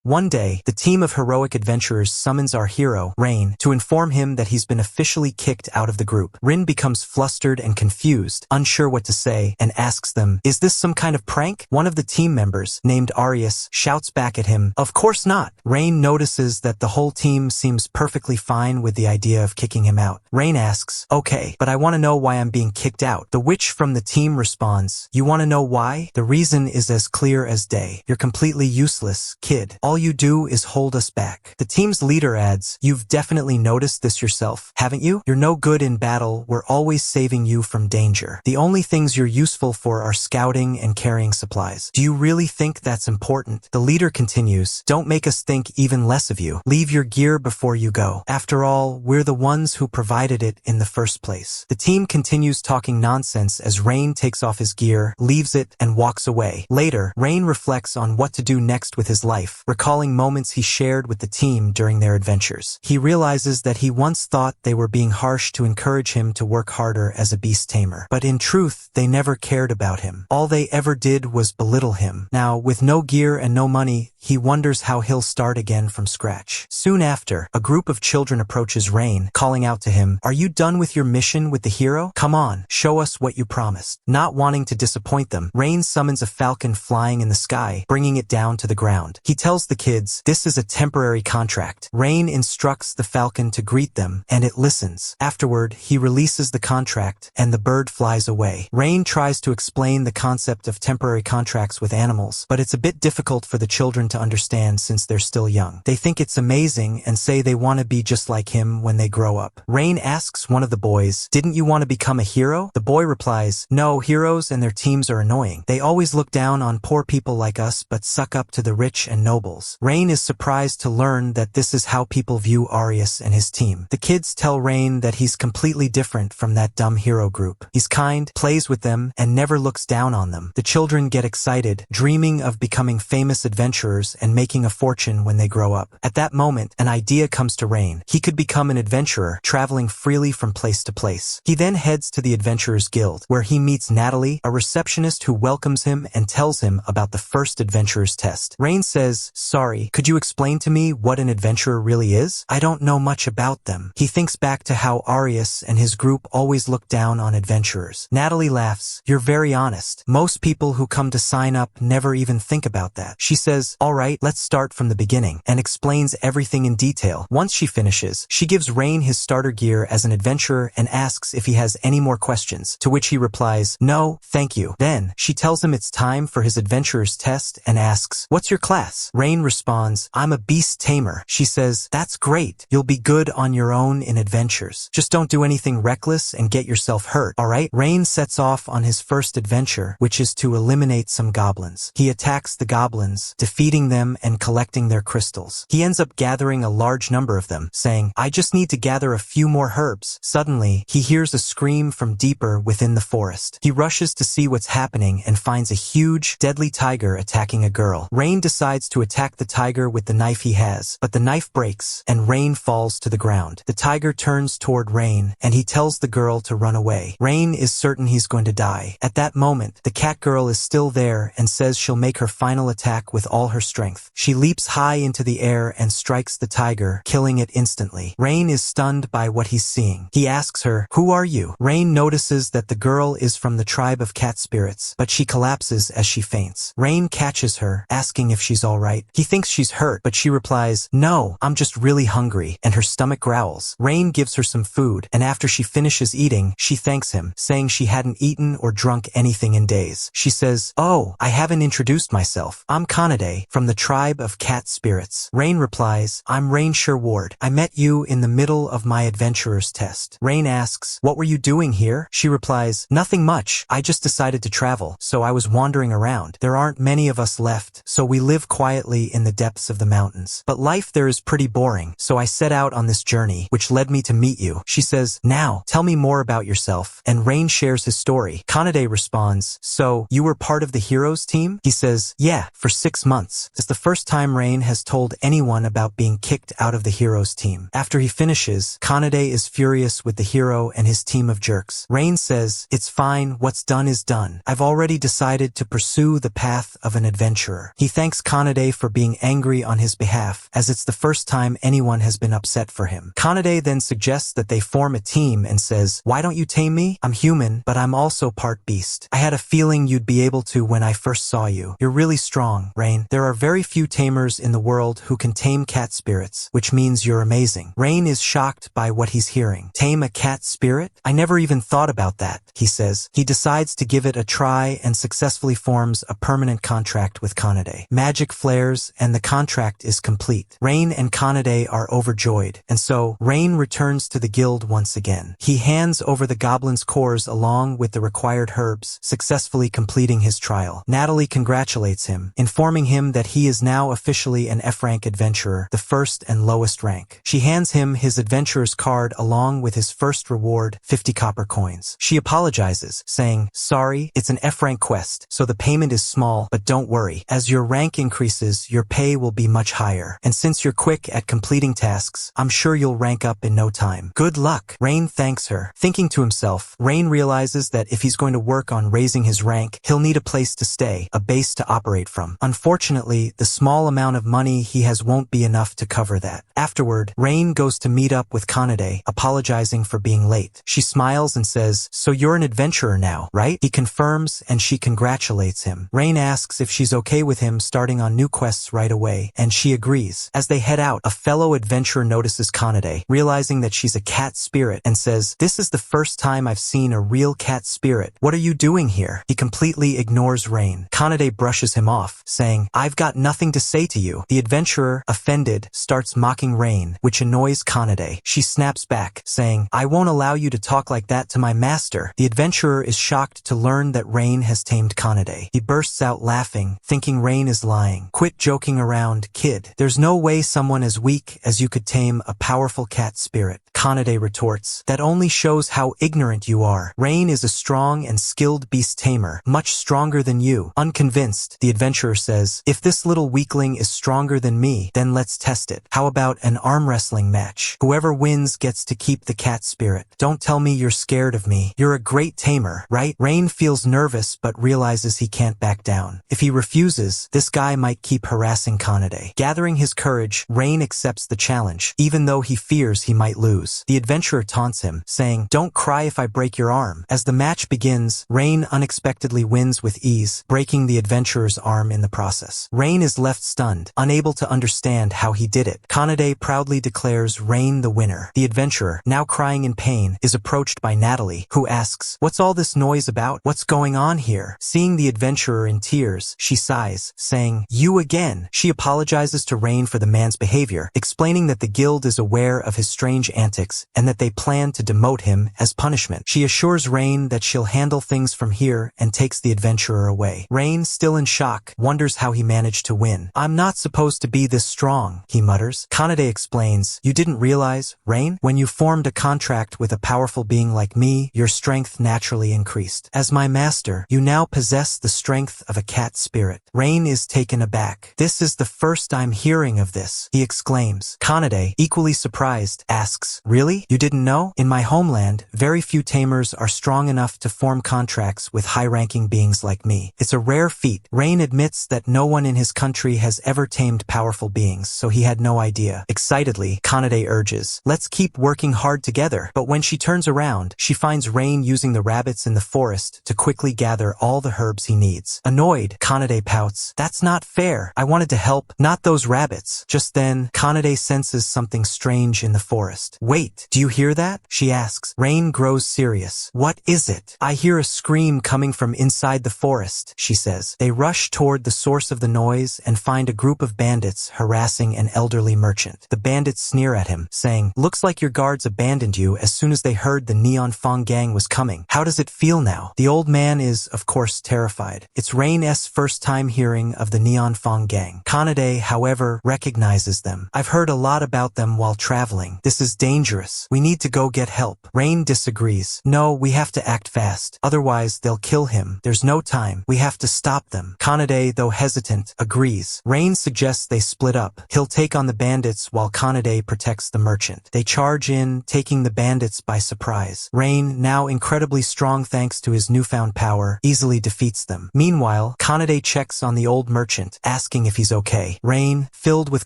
One day, the team of heroic adventurers summons our hero, Rain, to inform him that he's been officially kicked out of the group. Rin becomes flustered and confused, unsure what to say, and asks them, "Is this some kind of prank?" One of the team members, named Arius, shouts back at him, "Of course not." Rain notices that the whole team seems perfectly fine with the idea of kicking him out. Rain asks, "Okay, but I want to know why I'm being kicked out." The witch from the team responds, "You want to know why? The reason is as clear as day. You're completely useless, kid. All you do is hold us back." The team's leader adds, "You've definitely noticed this yourself, haven't you? You're no good in battle. We're always saving you from danger. The only things you're useful for are scouting and carrying supplies. Do you really think that's important?" The leader continues, "Don't make us think even less of you. Leave your gear before you go. After all, we're the ones who provided it in the first place." The team continues talking nonsense as Rain takes off his gear, leaves it, and walks away. Later, Rain reflects on what to do next with his life, recalling moments he shared with the team during their adventures. He realizes that he once thought they were being harsh to encourage him to work harder as a beast tamer. But in truth, they never cared about him. All they ever did was belittle him. Now, with no gear and no money, he wonders how he'll start again from scratch. Soon after, a group of children approaches Rain, calling out to him, "Are you done with your mission with the hero? Come on, show us what you promised." Not wanting to disappoint them, Rain summons a falcon flying in the sky, bringing it down to the ground. He tells the kids, "This is a temporary contract." Rain instructs the falcon to greet them, and it listens. Afterward, he releases the contract, and the bird flies away. Rain tries to explain the concept of temporary contracts with animals, but it's a bit difficult for the children to understand since they're still young. They think it's amazing and say they want to be just like him when they grow up. Rain asks one of the boys, "Didn't you want to become a hero?" The boy replies, "No, heroes and their teams are annoying. They always look down on poor people like us but suck up to the rich and nobles." Rain is surprised to learn that this is how people view Arius and his team. The kids tell Rain that he's completely different from that dumb hero group. He's kind, plays with them, and never looks down on them. The children get excited, dreaming of becoming famous adventurers and making a fortune when they grow up. At that moment, an idea comes to Rain. He could become an adventurer, traveling freely from place to place. He then heads to the Adventurers Guild, where he meets Natalie, a receptionist who welcomes him and tells him about the first adventurer's test. Rain says, "Sorry, could you explain to me what an adventurer really is? I don't know much about them." He thinks back to how Arius and his group always look down on adventurers. Natalie laughs, "You're very honest. Most people who come to sign up never even think about that." She says, "All right, let's start from the beginning," and explains everything in detail. Once she finishes, she gives Rain his starter gear as an adventurer and asks if he has any more questions, to which he replies, "No, thank you." Then, she tells him it's time for his adventurer's test and asks, "What's your class?" Rain responds, "I'm a beast tamer." She says, "That's great. You'll be good on your own in adventures. Just don't do anything reckless and get yourself hurt, alright?" Rain sets off on his first adventure, which is to eliminate some goblins. He attacks the goblins, defeating them and collecting their crystals. He ends up gathering a large number of them, saying, "I just need to gather a few more herbs." Suddenly, he hears a scream from deeper within the forest. He rushes to see what's happening and finds a huge, deadly tiger attacking a girl. Rain decides to attack the tiger with the knife he has, but the knife breaks, and Rain falls to the ground. The tiger turns toward Rain, and he tells the girl to run away. Rain is certain he's going to die. At that moment, the cat girl is still there and says she'll make her final attack with all her strength. She leaps high into the air and strikes the tiger, killing it instantly. Rain is stunned by what he's seeing. He asks her, "Who are you?" Rain notices that the girl is from the tribe of cat spirits, but she collapses as she faints. Rain catches her, asking if she's alright. He thinks she's hurt, but she replies, "No, I'm just really hungry," and her stomach growls. Rain gives her some food, and after she finishes eating, she thanks him, saying she hadn't eaten or drunk anything in days. She says, "Oh, I haven't introduced myself. I'm Kanade, from the tribe of cat spirits." Rain replies, "I'm Rain Sherward. I met you in the middle of my adventurer's test." Rain asks, "What were you doing here?" She replies, "Nothing much. I just decided to travel, so I was wandering around. There aren't many of us left, so we live quietly in the depths of the mountains. But life there is pretty boring, so I set out on this journey, which led me to meet you." She says, "Now, tell me more about yourself," and Rain shares his story. Kanade responds, "So, you were part of the heroes team?" He says, "Yeah, for 6 months. It's the first time Rain has told anyone about being kicked out of the heroes team." After he finishes, Kanade is furious with the hero and his team of jerks. Rain says, "It's fine, what's done is done. I've already decided to pursue the path of an adventurer." He thanks Kanade for being angry on his behalf, as it's the first time anyone has been upset for him. Kanade then suggests that they form a team and says, "Why don't you tame me? I'm human, but I'm also part beast. I had a feeling you'd be able to when I first saw you. You're really strong, Rain. There are very few tamers in the world who can tame cat spirits, which means you're amazing." Rain is shocked by what he's hearing. Tame a cat spirit? I never even thought about that, he says. He decides to give it a try and successfully forms a permanent contract with Kanade. Magic flares and the contract is complete. Rain and Kanade are overjoyed, and so Rain returns to the guild once again. He hands over the goblin's cores along with the required herbs, successfully completing his trial. Natalie congratulates him, informing him that he is now officially an F-rank adventurer, the first and lowest rank. She hands him his adventurer's card along with his first reward, 50 copper coins. She apologizes, saying, "Sorry, it's an F-rank quest, so the payment is small, but don't worry. As your rank increases, your pay will be much higher. And since you're quick at completing tasks, I'm sure you'll rank up in no time. Good luck." Rain thanks her. Thinking to himself, Rain realizes that if he's going to work on raising his rank, he'll need a place to stay, a base to operate from. Unfortunately, the small amount of money he has won't be enough to cover that. Afterward, Rain goes to meet up with Kanade, apologizing for being late. She smiles and says, "So you're an adventurer now, right?" He confirms and she congratulates him. Rain asks if she's okay with him starting on new quests right away, and she agrees. As they head out, a fellow adventurer notices Kanade, realizing that she's a cat spirit, and says, "This is the first time I've seen a real cat spirit. What are you doing here?" He completely ignores Rain. Kanade brushes him off, saying, "I've got nothing to say to you." The adventurer, offended, starts mocking Rain, which annoys Kanade. She snaps back, saying, "I won't allow you to talk like that to my master." The adventurer is shocked to learn that Rain has tamed Kanade. He bursts out laughing, thinking Rain is lying. "Quit joking around, kid. There's no way someone as weak as you could tame a powerful cat spirit." Kanade retorts, "That only shows how ignorant you are. Rain is a strong and skilled beast tamer, much stronger than you." Unconvinced, the adventurer says, "If this little weakling is stronger than me, then let's test it. How about an arm wrestling match? Whoever wins gets to keep the cat spirit. Don't tell me you're scared of me. You're a great tamer, right?" Rain feels nervous but realizes he can't back down. If he refuses, this guy might keep harassing Kanade. Gathering his courage, Rain accepts the challenge, even though he fears he might lose. The adventurer taunts him, saying, "Don't cry if I break your arm." As the match begins, Rain unexpectedly wins with ease, breaking the adventurer's arm in the process. Rain is left stunned, unable to understand how he did it. Kanade proudly declares Rain the winner. The adventurer, now crying in pain, is approached by Natalie, who asks, "What's all this noise about? What's going on here?" Seeing the adventurer in tears, she sighs, saying, "You again." She apologizes to Rain for the man's behavior, explaining that the guild is aware of his strange antics and that they plan to demote him as punishment. She assures Rain that she'll handle things from here and takes the adventurer away. Rain, still in shock, wonders how he managed to win. "I'm not supposed to be this strong," he mutters. Kanade explains, "You didn't realize, Rain? When you formed a contract with a powerful being like me, your strength naturally increased. As my master, you now possess the strength of a cat spirit." Rain is taken aback. "This is the first I'm hearing of this," he exclaims. Kanade, equally surprised, asks, "Really? You didn't know? In my homeland, very few tamers are strong enough to form contracts with high-ranking beings like me. It's a rare feat." Rain admits that no one in his country has ever tamed powerful beings, so he had no idea. Excitedly, Kanade urges, "Let's keep working hard together." But when she turns around, she finds Rain using the rabbits in the forest to quickly gather all the herbs he needs. Annoyed, Kanade pouts, "That's not fair. I wanted to help, not those rabbits." Just then, Kanade senses something strange in the forest. "Wait, do you hear that?" she asks. Rain grows serious. "What is it?" "I hear a scream coming from inside the forest," she says. They rush toward the source of the noise and find a group of bandits harassing an elderly merchant. The bandits sneer at him, saying, "Looks like your guards abandoned you as soon as they heard the Neon Fong gang was coming. How does it feel now?" The old man is, of course, terrified. It's Rain's first time hearing of the Neon Fong gang. Kanade, however, recognizes them. "I've heard a lot about them while traveling. This is dangerous dangerous. We need to go get help. Rain disagrees. No, we have to act fast. Otherwise, they'll kill him. There's no time. We have to stop them. Kanade, though hesitant, agrees. Rain suggests they split up. He'll take on the bandits while Kanade protects the merchant. They charge in, taking the bandits by surprise. Rain, now incredibly strong thanks to his newfound power, easily defeats them. Meanwhile, Kanade checks on the old merchant, asking if he's okay. Rain, filled with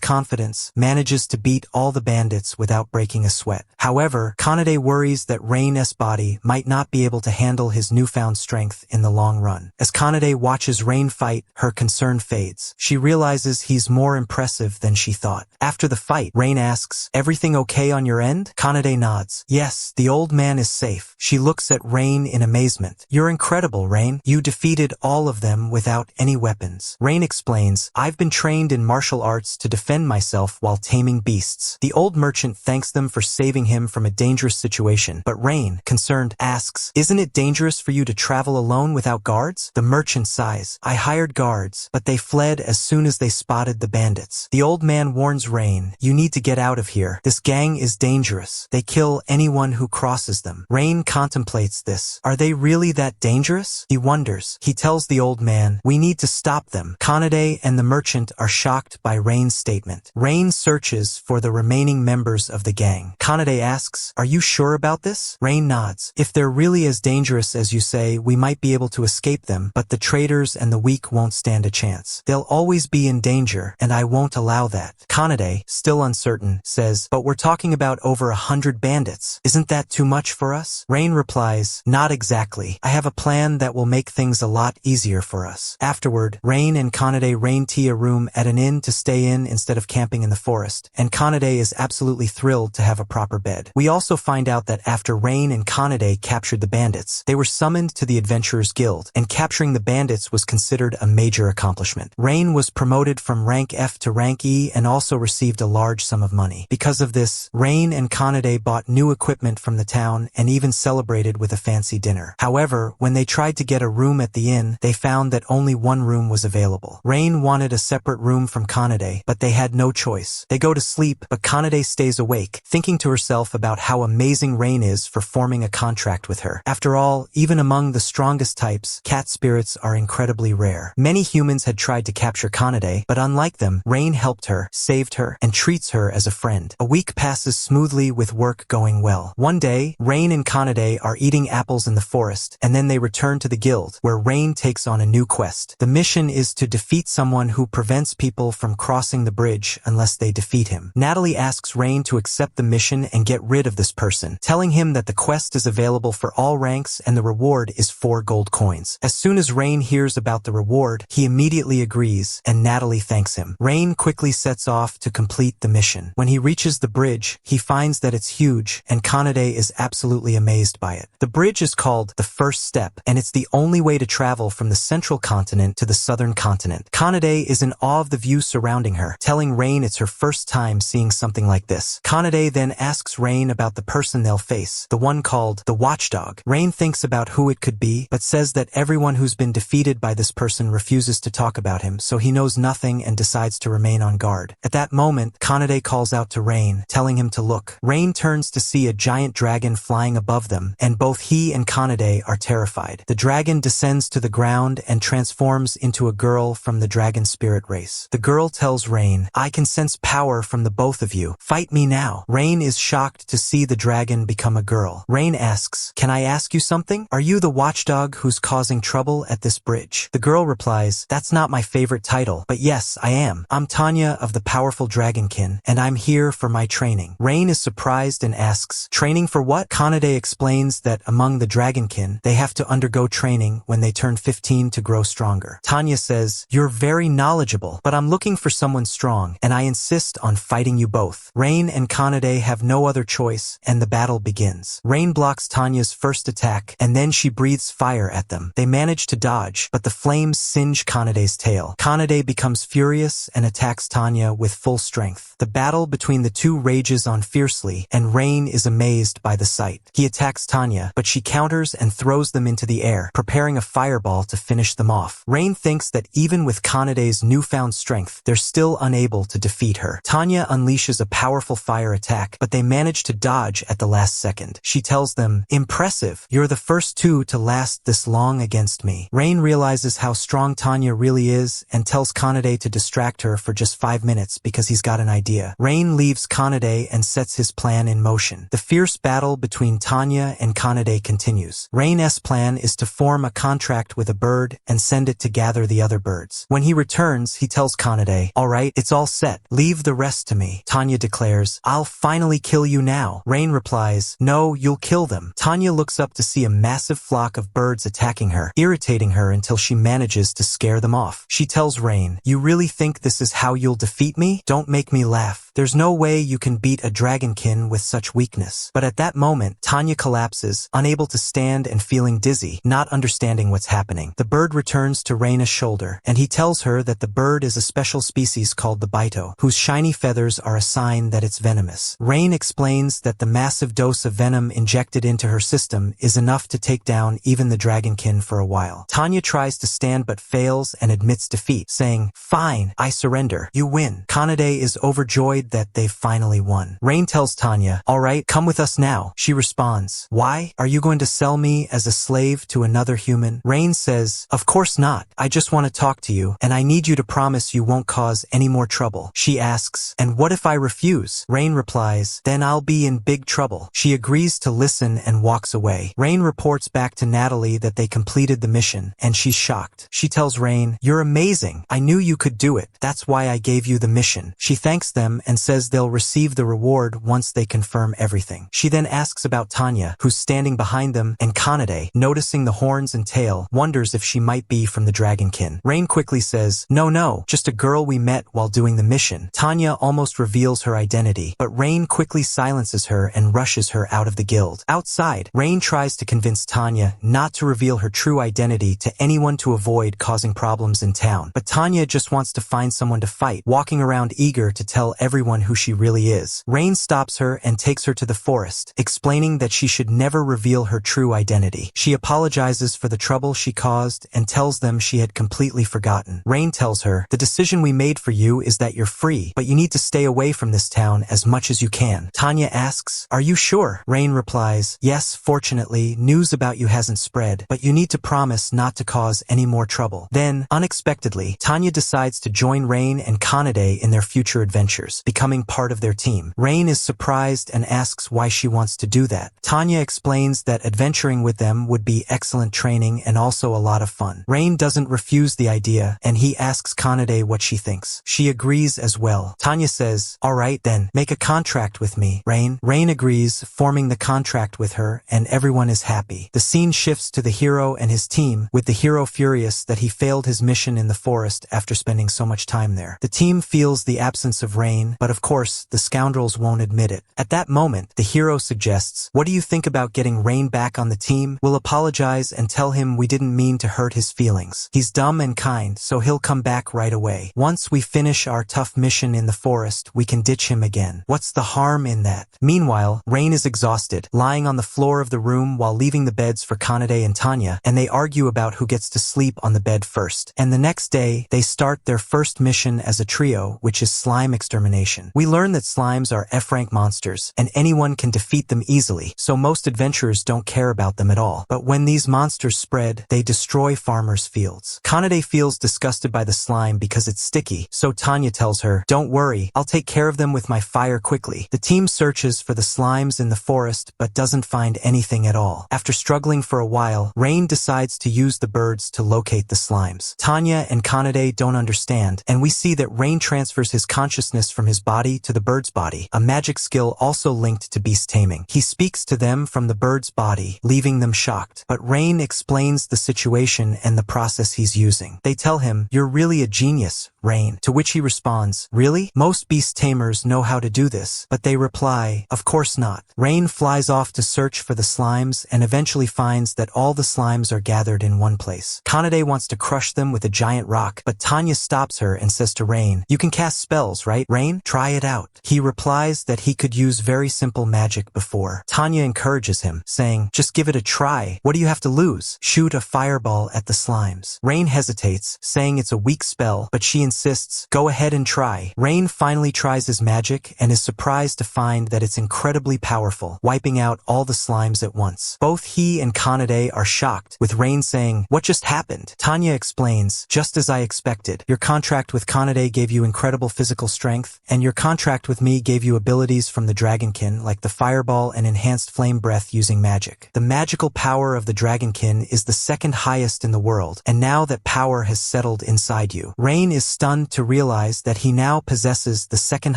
confidence, manages to beat all the bandits without breaking a sweat. However, Kanade worries that Rain's body might not be able to handle his newfound strength in the long run. As Kanade watches Rain fight, her concern fades. She realizes he's more impressive than she thought. After the fight, Rain asks, "Everything okay on your end?" Kanade nods. "Yes, the old man is safe." She looks at Rain in amazement. "You're incredible, Rain. You defeated all of them without any weapons." Rain explains, "I've been trained in martial arts to defend myself while taming beasts." The old merchant thanks them for saving him from a dangerous situation, but Rain, concerned, asks, "Isn't it dangerous for you to travel alone without guards?" The merchant sighs, "I hired guards, but they fled as soon as they spotted the bandits." The old man warns Rain, "You need to get out of here. This gang is dangerous. They kill anyone who crosses them." Rain contemplates this. Are they really that dangerous? He wonders. He tells the old man, "We need to stop them." Kanade and the merchant are shocked by Rain's statement. Rain searches for the remaining members of the gang. Kanade asks, "Are you sure about this?" Rain nods. "If they're really as dangerous as you say, we might be able to escape them, but the traitors and the weak won't stand a chance. They'll always be in danger, and I won't allow that." Kanade, still uncertain, says, "But we're talking about over 100 bandits. Isn't that too much for us?" Rain replies, "Not exactly. I have a plan that will make things a lot easier for us." Afterward, Rain and Kanade rent a room at an inn to stay in instead of camping in the forest, and Kanade is absolutely thrilled to have a proper bed. We also find out that after Rain and Kanade captured the bandits, they were summoned to the Adventurers Guild, and capturing the bandits was considered a major accomplishment. Rain was promoted from rank F to rank E and also received a large sum of money. Because of this, Rain and Kanade bought new equipment from the town and even celebrated with a fancy dinner. However, when they tried to get a room at the inn, they found that only one room was available. Rain wanted a separate room from Kanade, but they had no choice. They go to sleep, but Kanade stays awake, thinking to herself about how amazing Rain is for forming a contract with her. After all, even among the strongest types, cat spirits are incredibly rare. Many humans had tried to capture Kanade, but unlike them, Rain helped her, saved her, and treats her as a friend. A week passes smoothly with work going well. One day, Rain and Kanade are eating apples in the forest, and then they return to the guild, where Rain takes on a new quest. The mission is to defeat someone who prevents people from crossing the bridge unless they defeat him. Natalie asks Rain to accept the mission and get rid of this person, telling him that the quest is available for all ranks and the reward is 4 gold coins. As soon as Rain hears about the reward, he immediately agrees, and Natalie thanks him. Rain quickly sets off to complete the mission. When he reaches the bridge, he finds that it's huge, and Kanade is absolutely amazed by it. The bridge is called the First Step, and it's the only way to travel from the central continent to the southern continent. Kanade is in awe of the view surrounding her, telling Rain it's her first time seeing something like this. Kanade then asks Rain about the person they'll face, the one called the Watchdog. Rain thinks about who it could be, but says that everyone who's been defeated by this person refuses to talk about him, so he knows nothing and decides to remain on guard. At that moment, Kanade calls out to Rain, telling him to look. Rain turns to see a giant dragon flying above them, and both he and Kanade are terrified. The dragon descends to the ground and transforms into a girl from the dragon spirit race. The girl tells Rain, "I can sense power from the both of you. Fight me now." Rain is shocked to see the dragon become a girl. Rain asks, "Can I ask you something? Are you the watchdog who's causing trouble at this bridge?" The girl replies, "That's not my favorite title, but yes, I am. I'm Tanya of the powerful dragonkin, and I'm here for my training." Rain is surprised and asks, "Training for what?" Kanade explains that among the dragonkin, they have to undergo training when they turn 15 to grow stronger. Tanya says, "You're very knowledgeable, but I'm looking for someone strong, and I insist on fighting you both." Rain and Kanade have no other choice, and the battle begins. Rain blocks Tanya's first attack, and then she breathes fire at them. They manage to dodge, but the flames singe Kanade's tail. Kanade becomes furious and attacks Tanya with full strength. The battle between the two rages on fiercely, and Rain is amazed by the sight. He attacks Tanya, but she counters and throws them into the air, preparing a fireball to finish them off. Rain thinks that even with Kanade's newfound strength, they're still unable to defeat her. Tanya unleashes a powerful fire attack, but they manage to dodge at the last second. She tells them, "Impressive, you're the first two to last this long against me." Rain realizes how strong Tanya really is and tells Kanade to distract her for just 5 minutes because he's got an idea. Rain leaves Kanade and sets his plan in motion. The fierce battle between Tanya and Kanade continues. Rain's plan is to form a contract with a bird and send it to gather the other birds. When he returns, he tells Kanade, "Alright, it's all set. Leave the rest to me." Tanya declares, "I'll finally kill you now." Rain replies, "No, you'll kill them." Tanya looks up to see a massive flock of birds attacking her, irritating her until she manages to scare them off. She tells Rain, "You really think this is how you'll defeat me? Don't make me laugh. There's no way you can beat a dragonkin with such weakness." But at that moment, Tanya collapses, unable to stand and feeling dizzy, not understanding what's happening. The bird returns to Raina's shoulder, and he tells her that the bird is a special species called the Baito, whose shiny feathers are a sign that it's venomous. Rain explains that the massive dose of venom injected into her system is enough to take down even the dragonkin for a while. Tanya tries to stand but fails and admits defeat, saying, "Fine, I surrender. You win." Kanade is overjoyed that they've finally won. Rain tells Tanya, "Alright, come with us now." She responds, "Why? Are you going to sell me as a slave to another human?" Rain says, "Of course not. I just want to talk to you, and I need you to promise you won't cause any more trouble." She asks, "And what if I refuse?" Rain replies, "Then I'll be in big trouble." She agrees to listen and walks away. Rain reports back to Natalie that they completed the mission, and she's shocked. She tells Rain, "You're amazing. I knew you could do it. That's why I gave you the mission." She thanks them and says they'll receive the reward once they confirm everything. She then asks about Tanya, who's standing behind them, and Kanade, noticing the horns and tail, wonders if she might be from the dragonkin. Rain quickly says, No, just a girl we met while doing the mission." Tanya almost reveals her identity, but Rain quickly silences her and rushes her out of the guild. Outside, Rain tries to convince Tanya not to reveal her true identity to anyone to avoid causing problems in town. But Tanya just wants to find someone to fight, walking around eager to tell everyone who she really is. Rain stops her and takes her to the forest, explaining that she should never reveal her true identity. She apologizes for the trouble she caused and tells them she had completely forgotten. Rain tells her, "The decision we made for you is that you're free, but you need to stay away from this town as much as you can." Tanya asks, "Are you sure?" Rain replies, "Yes, fortunately, news about you hasn't spread, but you need to promise not to cause any more trouble." Then, unexpectedly, Tanya decides to join Rain and Kanade in their future adventures, becoming part of their team. Rain is surprised and asks why she wants to do that. Tanya explains that adventuring with them would be excellent training and also a lot of fun. Rain doesn't refuse the idea, and he asks Kanade what she thinks. She agrees as well. Tanya says, "Alright then, make a contract with me, Rain." Rain agrees, forming the contract with her, and everyone is happy. The scene shifts to the hero and his team, with the hero furious that he failed his mission in the forest after spending so much time there. The team feels the absence of Rain, but of course, the scoundrels won't admit it. At that moment, the hero suggests, "What do you think about getting Rain back on the team? We'll apologize and tell him we didn't mean to hurt his feelings. He's dumb and kind, so he'll come back right away. Once we finish our tough mission in the forest, we can ditch him again. What's the harm in that?" Meanwhile, Rain is exhausted, lying on the floor of the room while leaving the beds for Kanade and Tanya, and they argue about who gets to sleep on the bed first. And the next day, they start their first mission as a trio, which is slime extermination. We learn that slimes are F-rank monsters, and anyone can defeat them easily, so most adventurers don't care about them at all. But when these monsters spread, they destroy farmers' fields. Kanade feels disgusted by the slime because it's sticky, so Tanya tells her, "Don't worry, I'll take care of them with my fire quickly." The team searches for the slimes in the forest but doesn't find anything at all. After struggling for a while, Rain decides to use the birds to locate the slimes. Tanya and Kanade don't understand, and we see that Rain transfers his consciousness from his body to the bird's body, a magic skill also linked to beast taming. He speaks to them from the bird's body, leaving them shocked. But Rain explains the situation and the process he's using. They tell him, "You're really a genius, Rain." To which he responds, "Really? Most beast tamers know how to do this." But they reply, "Of course not." Rain flies off to search for the slimes and eventually finds that all the slimes are gathered in one place. Kanade wants to crush them with a giant rock, but Tanya stops her and says to Rain, "You can cast spells, right, Rain? Try it out." He replies that he could use very simple magic before. Tanya encourages him, saying, "Just give it a try. What do you have to lose? Shoot a fireball at the slimes." Rain hesitates, saying it's a weak spell, but she insists, "Go ahead and try." Rain finally tries his magic and is surprised to to find that it's incredibly powerful, wiping out all the slimes at once. Both he and Kanade are shocked, with Rain saying, "What just happened?" Tanya explains, "Just as I expected. Your contract with Kanade gave you incredible physical strength, and your contract with me gave you abilities from the Dragonkin like the fireball and enhanced flame breath using magic. The magical power of the Dragonkin is the second highest in the world, and now that power has settled inside you." Rain is stunned to realize that he now possesses the second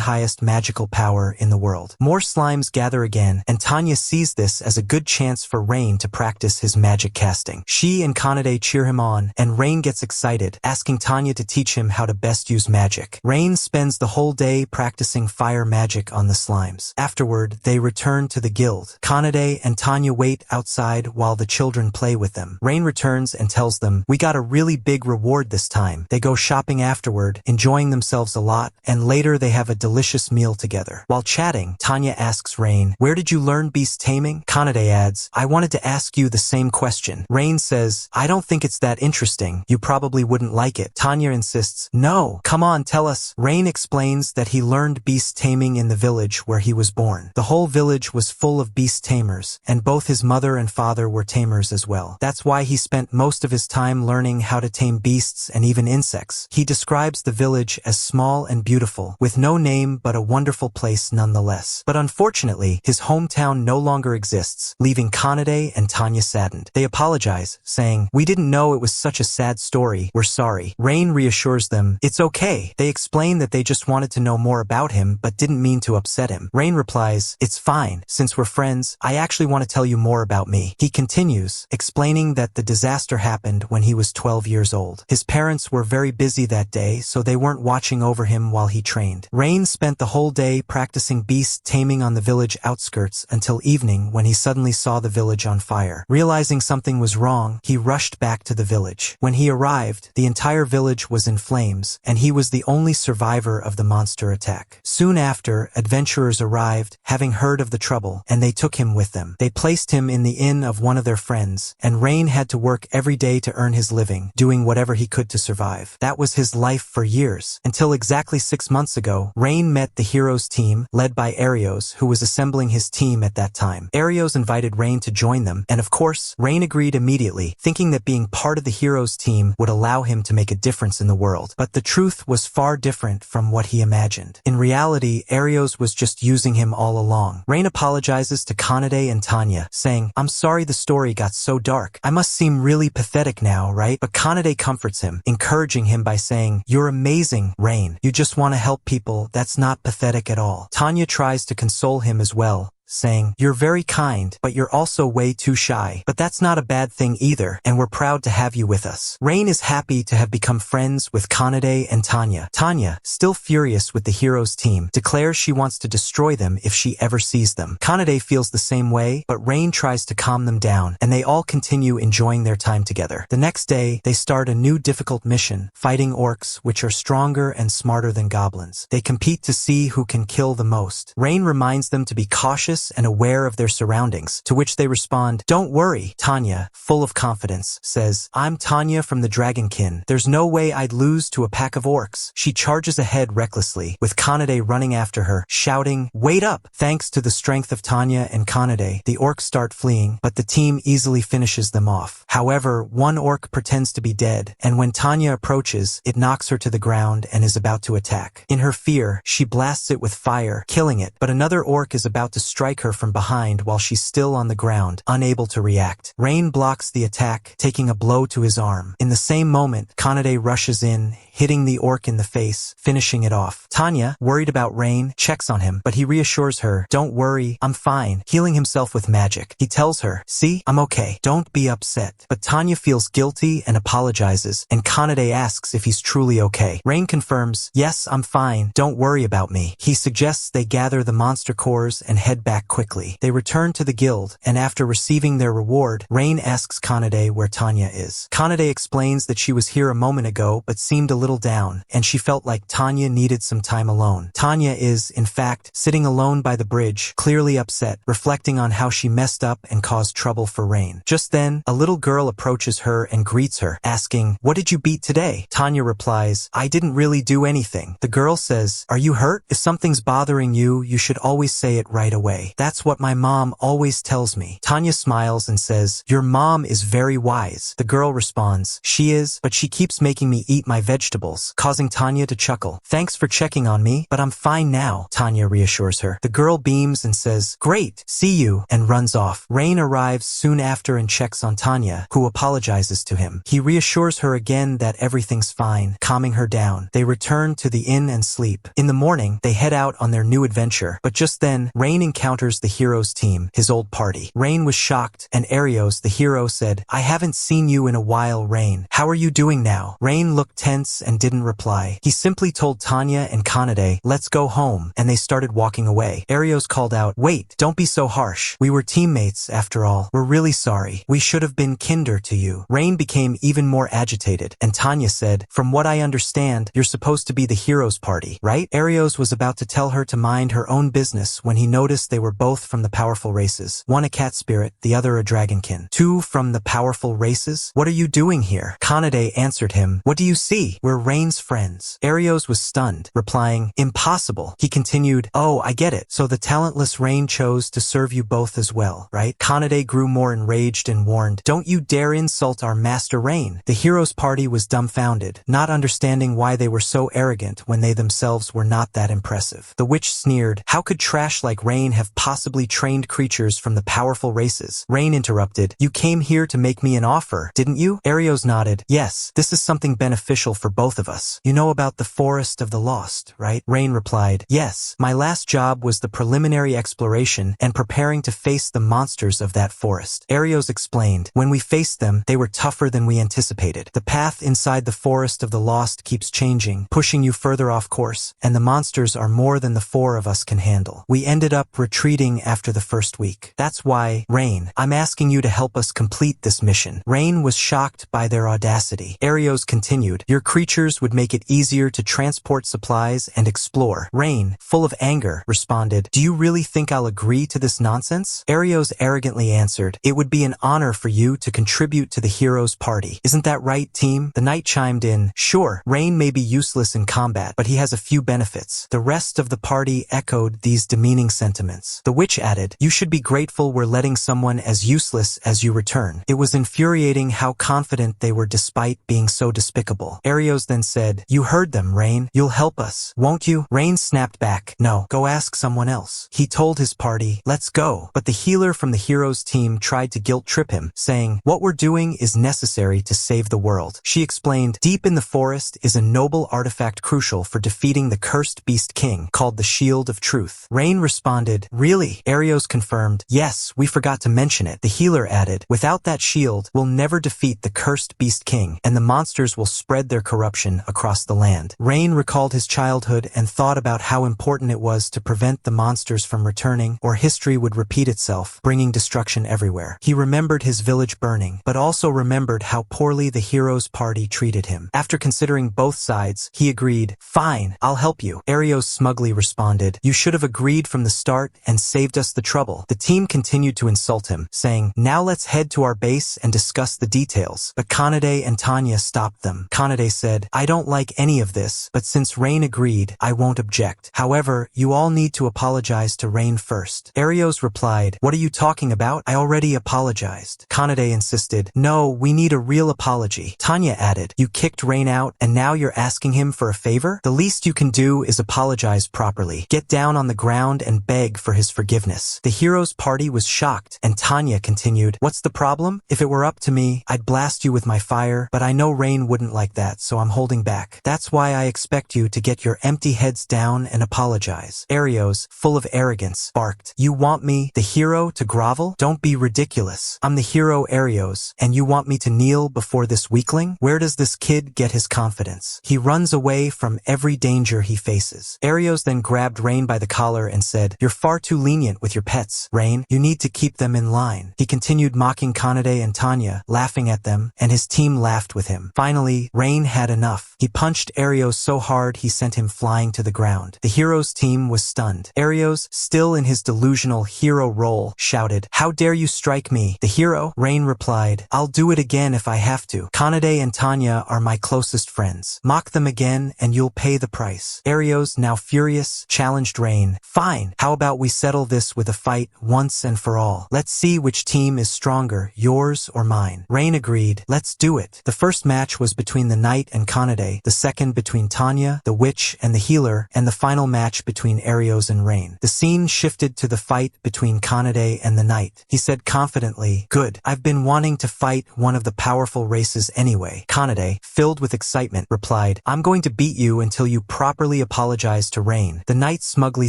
highest magical power in the world. More slimes gather again, and Tanya sees this as a good chance for Rain to practice his magic casting. She and Kanade cheer him on, and Rain gets excited, asking Tanya to teach him how to best use magic. Rain spends the whole day practicing fire magic on the slimes. Afterward, they return to the guild. Kanade and Tanya wait outside while the children play with them. Rain returns and tells them, "We got a really big reward this time." They go shopping afterward, enjoying themselves a lot, and later they have a delicious meal together. While chatting, Tanya asks Rain, "Where did you learn beast taming?" Kanade adds, "I wanted to ask you the same question." Rain says, "I don't think it's that interesting. You probably wouldn't like it." Tanya insists, "No, come on, tell us." Rain explains that he learned beast taming in the village where he was born. The whole village was full of beast tamers, and both his mother and father were tamers as well. That's why he spent most of his time learning how to tame beasts and even insects. He describes the village as small and beautiful, with no name but a wonderful place nonetheless. But unfortunately, his hometown no longer exists, leaving Kanade and Tanya saddened. They apologize, saying, "We didn't know it was such a sad story. We're sorry." Rain reassures them, "It's okay." They explain that they just wanted to know more about him but didn't mean to upset him. Rain replies, "It's fine. Since we're friends, I actually want to tell you more about me." He continues, explaining that the disaster happened when he was 12 years old. His parents were very busy that day, so they weren't watching over him while he trained. Rain spent the whole day practicing beast taming on the village outskirts until evening when he suddenly saw the village on fire. Realizing something was wrong, he rushed back to the village. When he arrived, the entire village was in flames, and he was the only survivor of the monster attack. Soon after, adventurers arrived, having heard of the trouble, and they took him with them. They placed him in the inn of one of their friends, and Rain had to work every day to earn his living, doing whatever he could to survive. That was his life for years, until exactly 6 months ago, Rain met the heroes team, led by Arios, who was assembling his team at that time. Arios invited Rain to join them, and of course, Rain agreed immediately, thinking that being part of the heroes team would allow him to make a difference in the world. But the truth was far different from what he imagined. In reality, Arios was just using him all along. Rain apologizes to Kanade and Tanya, saying, "I'm sorry the story got so dark. I must seem really pathetic now, right?" But Kanade comforts him, encouraging him by saying, "You're amazing, Rain. You just want to help people. That's not pathetic at all." Tanya tries to console him as well, saying, "You're very kind, but you're also way too shy. But that's not a bad thing either, and we're proud to have you with us." Rain is happy to have become friends with Kanade and Tanya. Tanya, still furious with the heroes team, declares she wants to destroy them if she ever sees them. Kanade feels the same way, but Rain tries to calm them down, and they all continue enjoying their time together. The next day, they start a new difficult mission, fighting orcs, which are stronger and smarter than goblins. They compete to see who can kill the most. Rain reminds them to be cautious and aware of their surroundings, to which they respond, "Don't worry." Tanya, full of confidence, says, "I'm Tanya from the Dragonkin. There's no way I'd lose to a pack of orcs." She charges ahead recklessly, with Kanade running after her, shouting, "Wait up!" Thanks to the strength of Tanya and Kanade, the orcs start fleeing, but the team easily finishes them off. However, one orc pretends to be dead, and when Tanya approaches, it knocks her to the ground and is about to attack. In her fear, she blasts it with fire, killing it, but another orc is about to strike her from behind while she's still on the ground, unable to react. Rain blocks the attack, taking a blow to his arm. In the same moment, Kanade rushes in, hitting the orc in the face, finishing it off. Tanya, worried about Rain, checks on him, but he reassures her, "Don't worry, I'm fine," healing himself with magic. He tells her, "See, I'm okay. Don't be upset." But Tanya feels guilty and apologizes, and Kanade asks if he's truly okay. Rain confirms, "Yes, I'm fine. Don't worry about me." He suggests they gather the monster cores and head back back quickly. They return to the guild, and after receiving their reward, Rain asks Kanade where Tanya is. Kanade explains that she was here a moment ago but seemed a little down, and she felt like Tanya needed some time alone. Tanya is, in fact, sitting alone by the bridge, clearly upset, reflecting on how she messed up and caused trouble for Rain. Just then, a little girl approaches her and greets her, asking, "What did you beat today?" Tanya replies, "I didn't really do anything." The girl says, "Are you hurt? If something's bothering you, you should always say it right away. That's what my mom always tells me." Tanya smiles and says, "Your mom is very wise." The girl responds, "She is, but she keeps making me eat my vegetables," causing Tanya to chuckle. "Thanks for checking on me, but I'm fine now," Tanya reassures her. The girl beams and says, "Great, see you," and runs off. Rain arrives soon after and checks on Tanya, who apologizes to him. He reassures her again that everything's fine, calming her down. They return to the inn and sleep. In the morning, they head out on their new adventure, but just then, Rain encounters the hero's team, his old party. Rain was shocked, and Arios, the hero, said, "I haven't seen you in a while, Rain. How are you doing now?" Rain looked tense and didn't reply. He simply told Tanya and Kanade, "Let's go home," and they started walking away. Arios called out, "Wait, don't be so harsh. We were teammates, after all. We're really sorry. We should have been kinder to you." Rain became even more agitated, and Tanya said, "From what I understand, you're supposed to be the hero's party, right?" Arios was about to tell her to mind her own business when he noticed they were both from the powerful races. One a cat spirit, the other a dragonkin. Two from the powerful races? What are you doing here? Kanade answered him, "What do you see? We're Rain's friends." Arios was stunned, replying, "Impossible." He continued, "Oh, I get it. So the talentless Rain chose to serve you both as well, right?" Kanade grew more enraged and warned, "Don't you dare insult our master Rain." The hero's party was dumbfounded, not understanding why they were so arrogant when they themselves were not that impressive. The witch sneered, "How could trash like Rain have possibly trained creatures from the powerful races?" Rain interrupted, "You came here to make me an offer, didn't you?" Arios nodded, "Yes, this is something beneficial for both of us. You know about the Forest of the Lost, right?" Rain replied, "Yes, my last job was the preliminary exploration and preparing to face the monsters of that forest." Arios explained, "When we faced them, they were tougher than we anticipated. The path inside the Forest of the Lost keeps changing, pushing you further off course, and the monsters are more than the four of us can handle. We ended up retreating after the first week. That's why, Rain, I'm asking you to help us complete this mission." Rain was shocked by their audacity. Arios continued, "Your creatures would make it easier to transport supplies and explore." Rain, full of anger, responded, "Do you really think I'll agree to this nonsense?" Arios arrogantly answered, "It would be an honor for you to contribute to the hero's party. Isn't that right, team?" The knight chimed in, "Sure, Rain may be useless in combat, but he has a few benefits." The rest of the party echoed these demeaning sentiments. The witch added, "You should be grateful we're letting someone as useless as you return." It was infuriating how confident they were despite being so despicable. Arios then said, "You heard them, Rain. You'll help us, won't you?" Rain snapped back, "No, go ask someone else." He told his party, "Let's go." But the healer from the hero's team tried to guilt trip him, saying, "What we're doing is necessary to save the world." She explained, "Deep in the forest is a noble artifact crucial for defeating the cursed beast king, called the Shield of Truth." Rain responded, "Really?" Arios confirmed, "Yes, we forgot to mention it." The healer added, "Without that shield, we'll never defeat the cursed beast king, and the monsters will spread their corruption across the land." Rain recalled his childhood and thought about how important it was to prevent the monsters from returning, or history would repeat itself, bringing destruction everywhere. He remembered his village burning, but also remembered how poorly the hero's party treated him. After considering both sides, he agreed, "Fine, I'll help you." Arios smugly responded, "You should have agreed from the start and saved us the trouble." The team continued to insult him, saying, "Now let's head to our base and discuss the details." But Kanade and Tanya stopped them. Kanade said, "I don't like any of this, but since Rain agreed, I won't object. However, you all need to apologize to Rain first." Arios replied, "What are you talking about? I already apologized." Kanade insisted, "No, we need a real apology." Tanya added, "You kicked Rain out, and now you're asking him for a favor? The least you can do is apologize properly. Get down on the ground and beg for his forgiveness." The hero's party was shocked, and Tanya continued, "What's the problem? If it were up to me, I'd blast you with my fire, but I know Rain wouldn't like that, so I'm holding back. That's why I expect you to get your empty heads down and apologize." Arios, full of arrogance, barked, "You want me, the hero, to grovel? Don't be ridiculous. I'm the hero Arios, and you want me to kneel before this weakling? Where does this kid get his confidence? He runs away from every danger he faces." Arios then grabbed Rain by the collar and said, "You're far too lenient with your pets, Rain. You need to keep them in line. He continued mocking Kanade and Tanya, laughing at them, and his team laughed with him. Finally, Rain had enough. He punched Arios so hard he sent him flying to the ground. The hero's team was stunned. Arios, still in his delusional hero role, shouted, "How dare you strike me?" The hero, Rain, replied, "I'll do it again if I have to. Kanade and Tanya are my closest friends. Mock them again and you'll pay the price." Arios, now furious, challenged Rain. "Fine, how about we settle this with a fight once and for all? Let's see which team is stronger, yours or mine." Rain agreed. "Let's do it." The first match was between the knight and Kanade, the second between Tanya, the witch, and the healer, and the final match between Arios and Rain. The scene shifted to the fight between Kanade and the knight. He said confidently, "Good, I've been wanting to fight one of the powerful races anyway." Kanade, filled with excitement, replied, "I'm going to beat you until you properly apologize to Rain." The knight smugly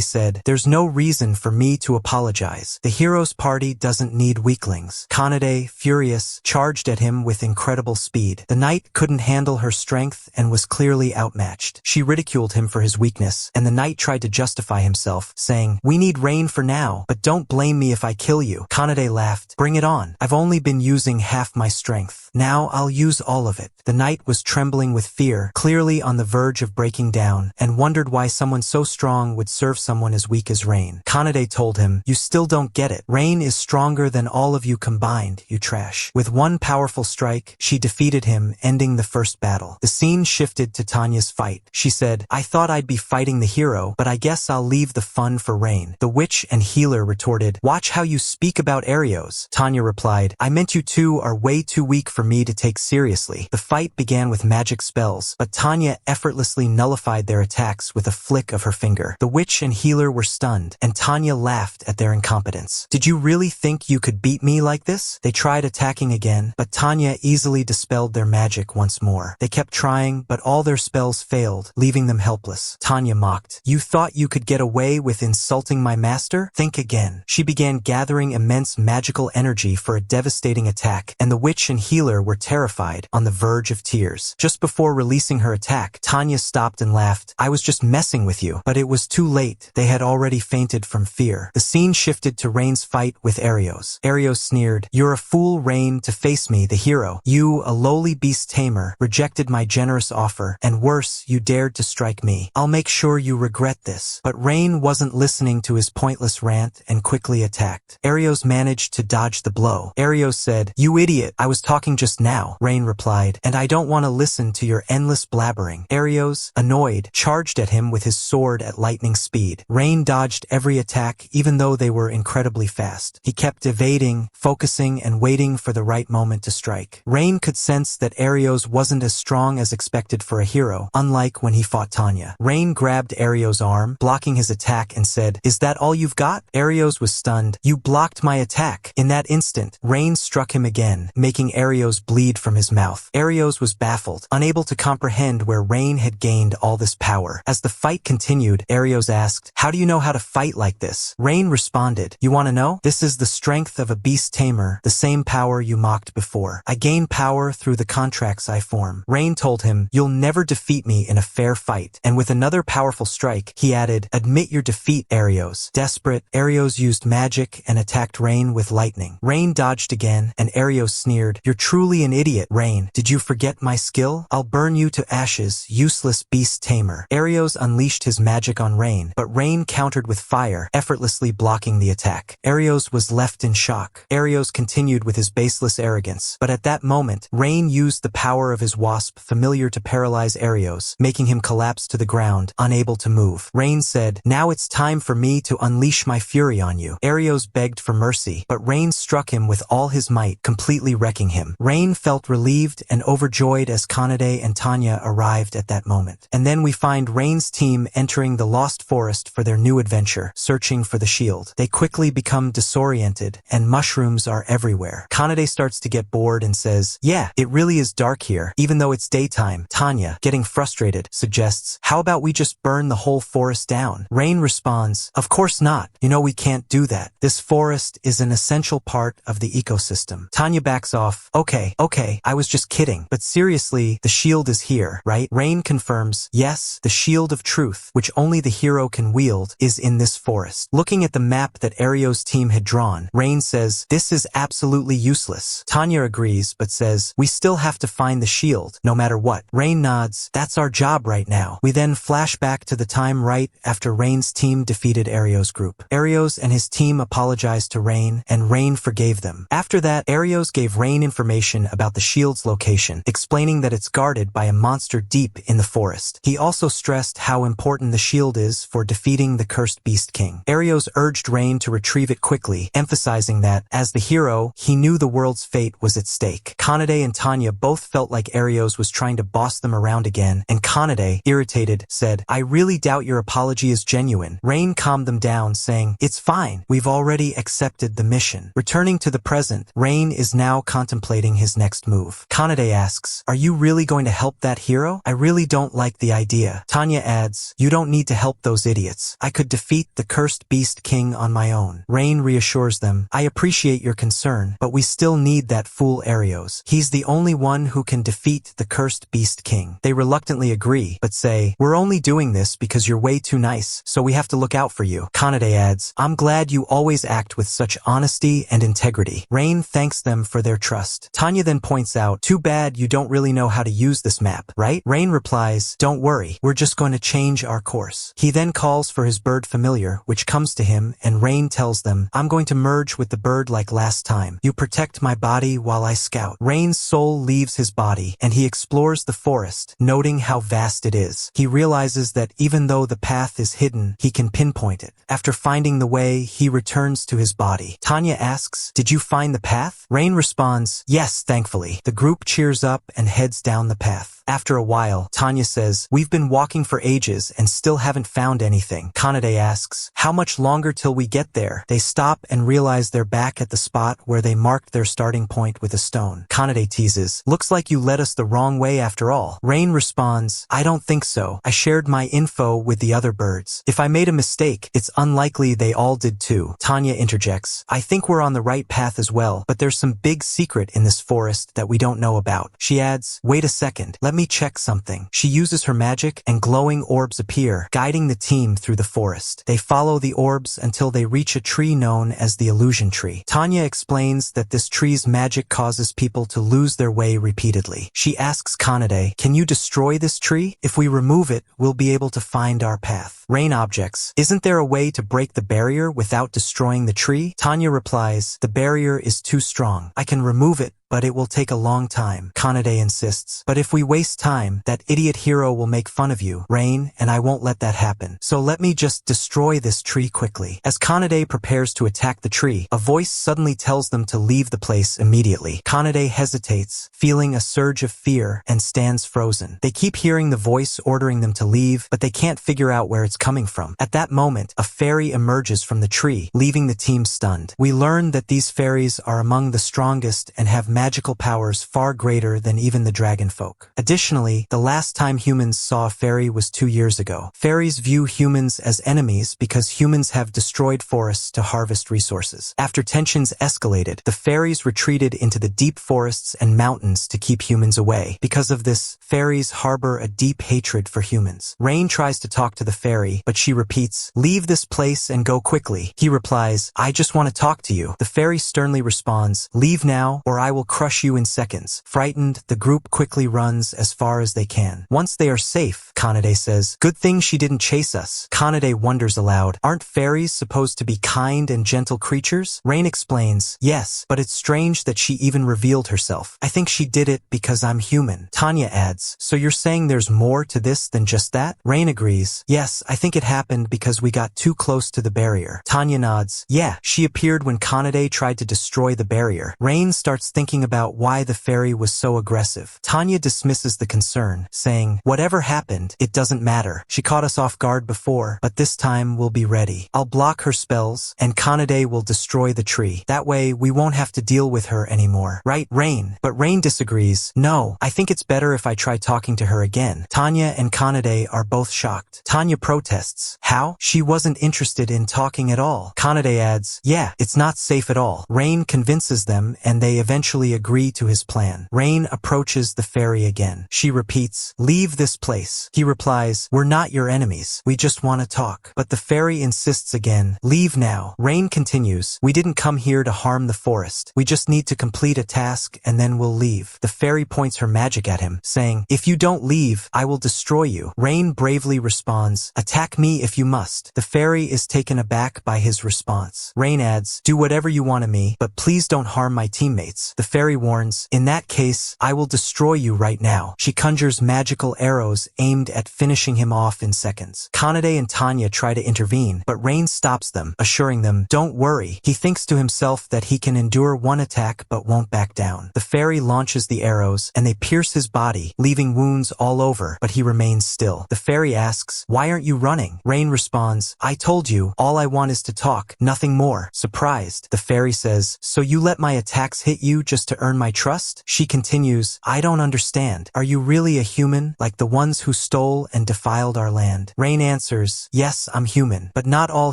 said, "There's no reason for me to apologize. The hero's party doesn't need weaklings." Kanade, furious, charged at him with incredible speed. The knight couldn't handle her strength and was clearly outmatched. She ridiculed him for his weakness, and the knight tried to justify himself, saying, "We need Rain for now, but don't blame me if I kill you." Kanade laughed. "Bring it on. I've only been using half my strength. Now I'll use all of it." The knight was trembling with fear, clearly on the verge of breaking down, and wondered why someone so strong would serve someone as weak as Rain. Kanade told him, "You still don't get it. Rain is stronger than all of you combined, you trash." With one powerful strike, she defeated him, ending the first battle. The scene shifted to Tanya's fight. She said, "I thought I'd be fighting the hero, but I guess I'll leave the fun for Rain." The witch and healer retorted, "Watch how you speak about Arios." Tanya replied, "I meant you two are way too weak for me to take seriously." The fight began with magic spells, but Tanya effortlessly nullified their attacks with a flick of her finger. The witch and healer were stunned, and Tanya laughed at their incompetence. "Did you really think you could beat me like this?" They tried attacking again, but Tanya easily dispelled their magic once more. They kept trying, but all their spells failed, leaving them helpless. Tanya mocked, "You thought you could get away with insulting my master? Think again." She began gathering immense magical energy for a devastating attack, and the witch and healer were terrified, on the verge of tears. Just before releasing her attack, Tanya stopped and laughed. "I was just messing with you." But it was too late. They had already fainted from fear. The scene shifted to Rain's fight with Arios. Arios sneered, "You're a fool, Rain, to face me, the hero. You, a lowly beast tamer, rejected my generous offer, and worse, you dared to strike me. I'll make sure you regret this." But Rain wasn't listening to his pointless rant and quickly attacked. Arios managed to dodge the blow. Arios said, "You idiot, I was talking just now," Rain replied, "and I don't want to listen to your endless blabbering." Arios, annoyed, charged at him with his sword at lightning speed. Rain dodged every attack, even though they were incredibly fast. He kept evading, focusing, and waiting for the right moment to strike. Rain could sense that Arios wasn't as strong as expected for a hero, unlike when he fought Tanya. Rain grabbed Arios' arm, blocking his attack, and said, "Is that all you've got?" Arios was stunned. "You blocked my attack." In that instant, Rain struck him again, making Arios bleed from his mouth. Arios was baffled, unable to comprehend where Rain had gained all this power. As the fight continued, Arios asked, "How do you know how to fight like this?" Rain responded, "You want to know? This is the strength of a beast tamer, the same power you mocked before. I gain power through the contracts I form." Rain told him, "You'll never defeat me in a fair fight." And with another powerful strike, he added, "Admit your defeat, Arios." Desperate, Arios used magic and attacked Rain with lightning. Rain dodged again, and Arios sneered, "You're truly an idiot, Rain. Did you forget my skill? I'll burn you to ashes, useless beast tamer." Arios unleashed his magic on Rain, but Rain countered with fire, effortlessly blocking the attack. Arios was left in shock. Arios continued with his baseless arrogance, but at that moment, Rain used the power of his wasp familiar to paralyze Arios, making him collapse to the ground, unable to move. Rain said, "Now it's time for me to unleash my fury on you." Arios begged for mercy, but Rain struck him with all his might, completely wrecking him. Rain felt relieved and overjoyed as Kanade and Tanya arrived at that moment. And then we find Rain's team entering the Lost Forest for their new adventure, searching for the shield. They quickly become disoriented, and mushrooms are everywhere. Kanade starts to get bored and says, "Yeah, it really is dark here, even though it's daytime." Tanya, getting frustrated, suggests, "How about we just burn the whole forest down?" Rain responds, "Of course not. You know we can't do that. This forest is an essential part of the ecosystem." Tanya backs off, Okay, I was just kidding. But seriously, the shield is here, right?" Rain confirms, "Yes, the shield of truth, which only the hero can wield, is in this forest." forest. Looking at the map that Ario's team had drawn, Rain says, "This is absolutely useless." Tanya agrees, but says, "We still have to find the shield, no matter what." Rain nods, "That's our job right now." We then flash back to the time right after Rain's team defeated Ario's group. Arios and his team apologized to Rain, and Rain forgave them. After that, Arios gave Rain information about the shield's location, explaining that it's guarded by a monster deep in the forest. He also stressed how important the shield is for defeating the cursed Beast King. Arios urged Rain to retrieve it quickly, emphasizing that, as the hero, he knew the world's fate was at stake. Kanade and Tanya both felt like Arios was trying to boss them around again, and Kanade, irritated, said, "I really doubt your apology is genuine." Rain calmed them down, saying, "It's fine. We've already accepted the mission." Returning to the present, Rain is now contemplating his next move. Kanade asks, "Are you really going to help that hero? I really don't like the idea." Tanya adds, "You don't need to help those idiots. I could defeat the cursed Beast King on my own." Rain reassures them, "I appreciate your concern, but we still need that fool Arios. He's the only one who can defeat the cursed Beast King." They reluctantly agree, but say, "We're only doing this because you're way too nice, so we have to look out for you." Kanade adds, "I'm glad you always act with such honesty and integrity." Rain thanks them for their trust. Tanya then points out, "Too bad you don't really know how to use this map, right?" Rain replies, "Don't worry, we're just going to change our course." He then calls for his bird familiar, which comes to him, and Rain tells them, "I'm going to merge with the bird like last time. You protect my body while I scout." Rain's soul leaves his body, and he explores the forest, noting how vast it is. He realizes that even though the path is hidden, he can pinpoint it. After finding the way, he returns to his body. Tanya asks, "Did you find the path?" Rain responds, "Yes, thankfully." The group cheers up and heads down the path. After a while, Tanya says, "We've been walking for ages and still haven't found anything." Kanade asks, "How much longer till we get there?" They stop and realize they're back at the spot where they marked their starting point with a stone. Kanade teases, "Looks like you led us the wrong way after all." Rain responds, "I don't think so. I shared my info with the other birds. If I made a mistake, it's unlikely they all did too." Tanya interjects, "I think we're on the right path as well, but there's some big secret in this forest that we don't know about." She adds, "Wait a second, let me check something." She uses her magic and glowing orbs appear, guiding the team through the forest. They follow the orbs until they reach a tree known as the illusion tree. Tanya explains that this tree's magic causes people to lose their way repeatedly. She asks Kanade, "Can you destroy this tree? If we remove it, we'll be able to find our path." Rain objects, "Isn't there a way to break the barrier without destroying the tree?" Tanya replies, "The barrier is too strong. I can remove it, but it will take a long time." Kanade insists, "But if we waste time, that idiot hero will make fun of you, Rain, and I won't let that happen. So let me just destroy this tree quickly." As Kanade prepares to attack the tree, a voice suddenly tells them to leave the place immediately. Kanade hesitates, feeling a surge of fear, and stands frozen. They keep hearing the voice ordering them to leave, but they can't figure out where it's coming from. At that moment, a fairy emerges from the tree, leaving the team stunned. We learn that these fairies are among the strongest and have magical powers far greater than even the dragon folk. Additionally, the last time humans saw a fairy was 2 years ago. Fairies view humans as enemies because humans have destroyed forests to harvest resources. After tensions escalated, the fairies retreated into the deep forests and mountains to keep humans away. Because of this, fairies harbor a deep hatred for humans. Rain tries to talk to the fairy, but she repeats, "Leave this place and go quickly." He replies, "I just want to talk to you." The fairy sternly responds, "Leave now, or I will crush you in seconds." Frightened, the group quickly runs as far as they can. Once they are safe, Kanade says, "Good thing she didn't chase us." Kanade wonders aloud, "Aren't fairies supposed to be kind and gentle creatures?" Rain explains, "Yes, but it's strange that she even revealed herself. I think she did it because I'm human." Tanya adds, "So you're saying there's more to this than just that?" Rain agrees, "Yes, I think it happened because we got too close to the barrier." Tanya nods, "Yeah, she appeared when Kanade tried to destroy the barrier." Rain starts thinking about why the fairy was so aggressive. Tanya dismisses the concern, saying, "Whatever happened, it doesn't matter. She caught us off guard before, but this time we'll be ready. I'll block her spells, and Kanade will destroy the tree. That way, we won't have to deal with her anymore. Right, Rain?" But Rain disagrees. "No, I think it's better if I try try talking to her again. Tanya and Kanade are both shocked. Tanya protests. How? She wasn't interested in talking at all. Kanade adds, yeah, it's not safe at all. Rain convinces them and they eventually agree to his plan. Rain approaches the fairy again. She repeats, leave this place. He replies, we're not your enemies. We just want to talk. But the fairy insists again, leave now. Rain continues, we didn't come here to harm the forest. We just need to complete a task and then we'll leave. The fairy points her magic at him, saying, if you don't leave, I will destroy you. Rain bravely responds, attack me if you must. The fairy is taken aback by his response. Rain adds, do whatever you want to me, but please don't harm my teammates. The fairy warns, in that case, I will destroy you right now. She conjures magical arrows aimed at finishing him off in seconds. Kanade and Tanya try to intervene, but Rain stops them, assuring them, don't worry. He thinks to himself that he can endure one attack but won't back down. The fairy launches the arrows, and they pierce his body, leaving wounds all over, but he remains still. The fairy asks, why aren't you running? Rain responds, I told you, all I want is to talk, nothing more. Surprised, the fairy says, so you let my attacks hit you just to earn my trust? She continues, I don't understand. Are you really a human, like the ones who stole and defiled our land? Rain answers, yes, I'm human, but not all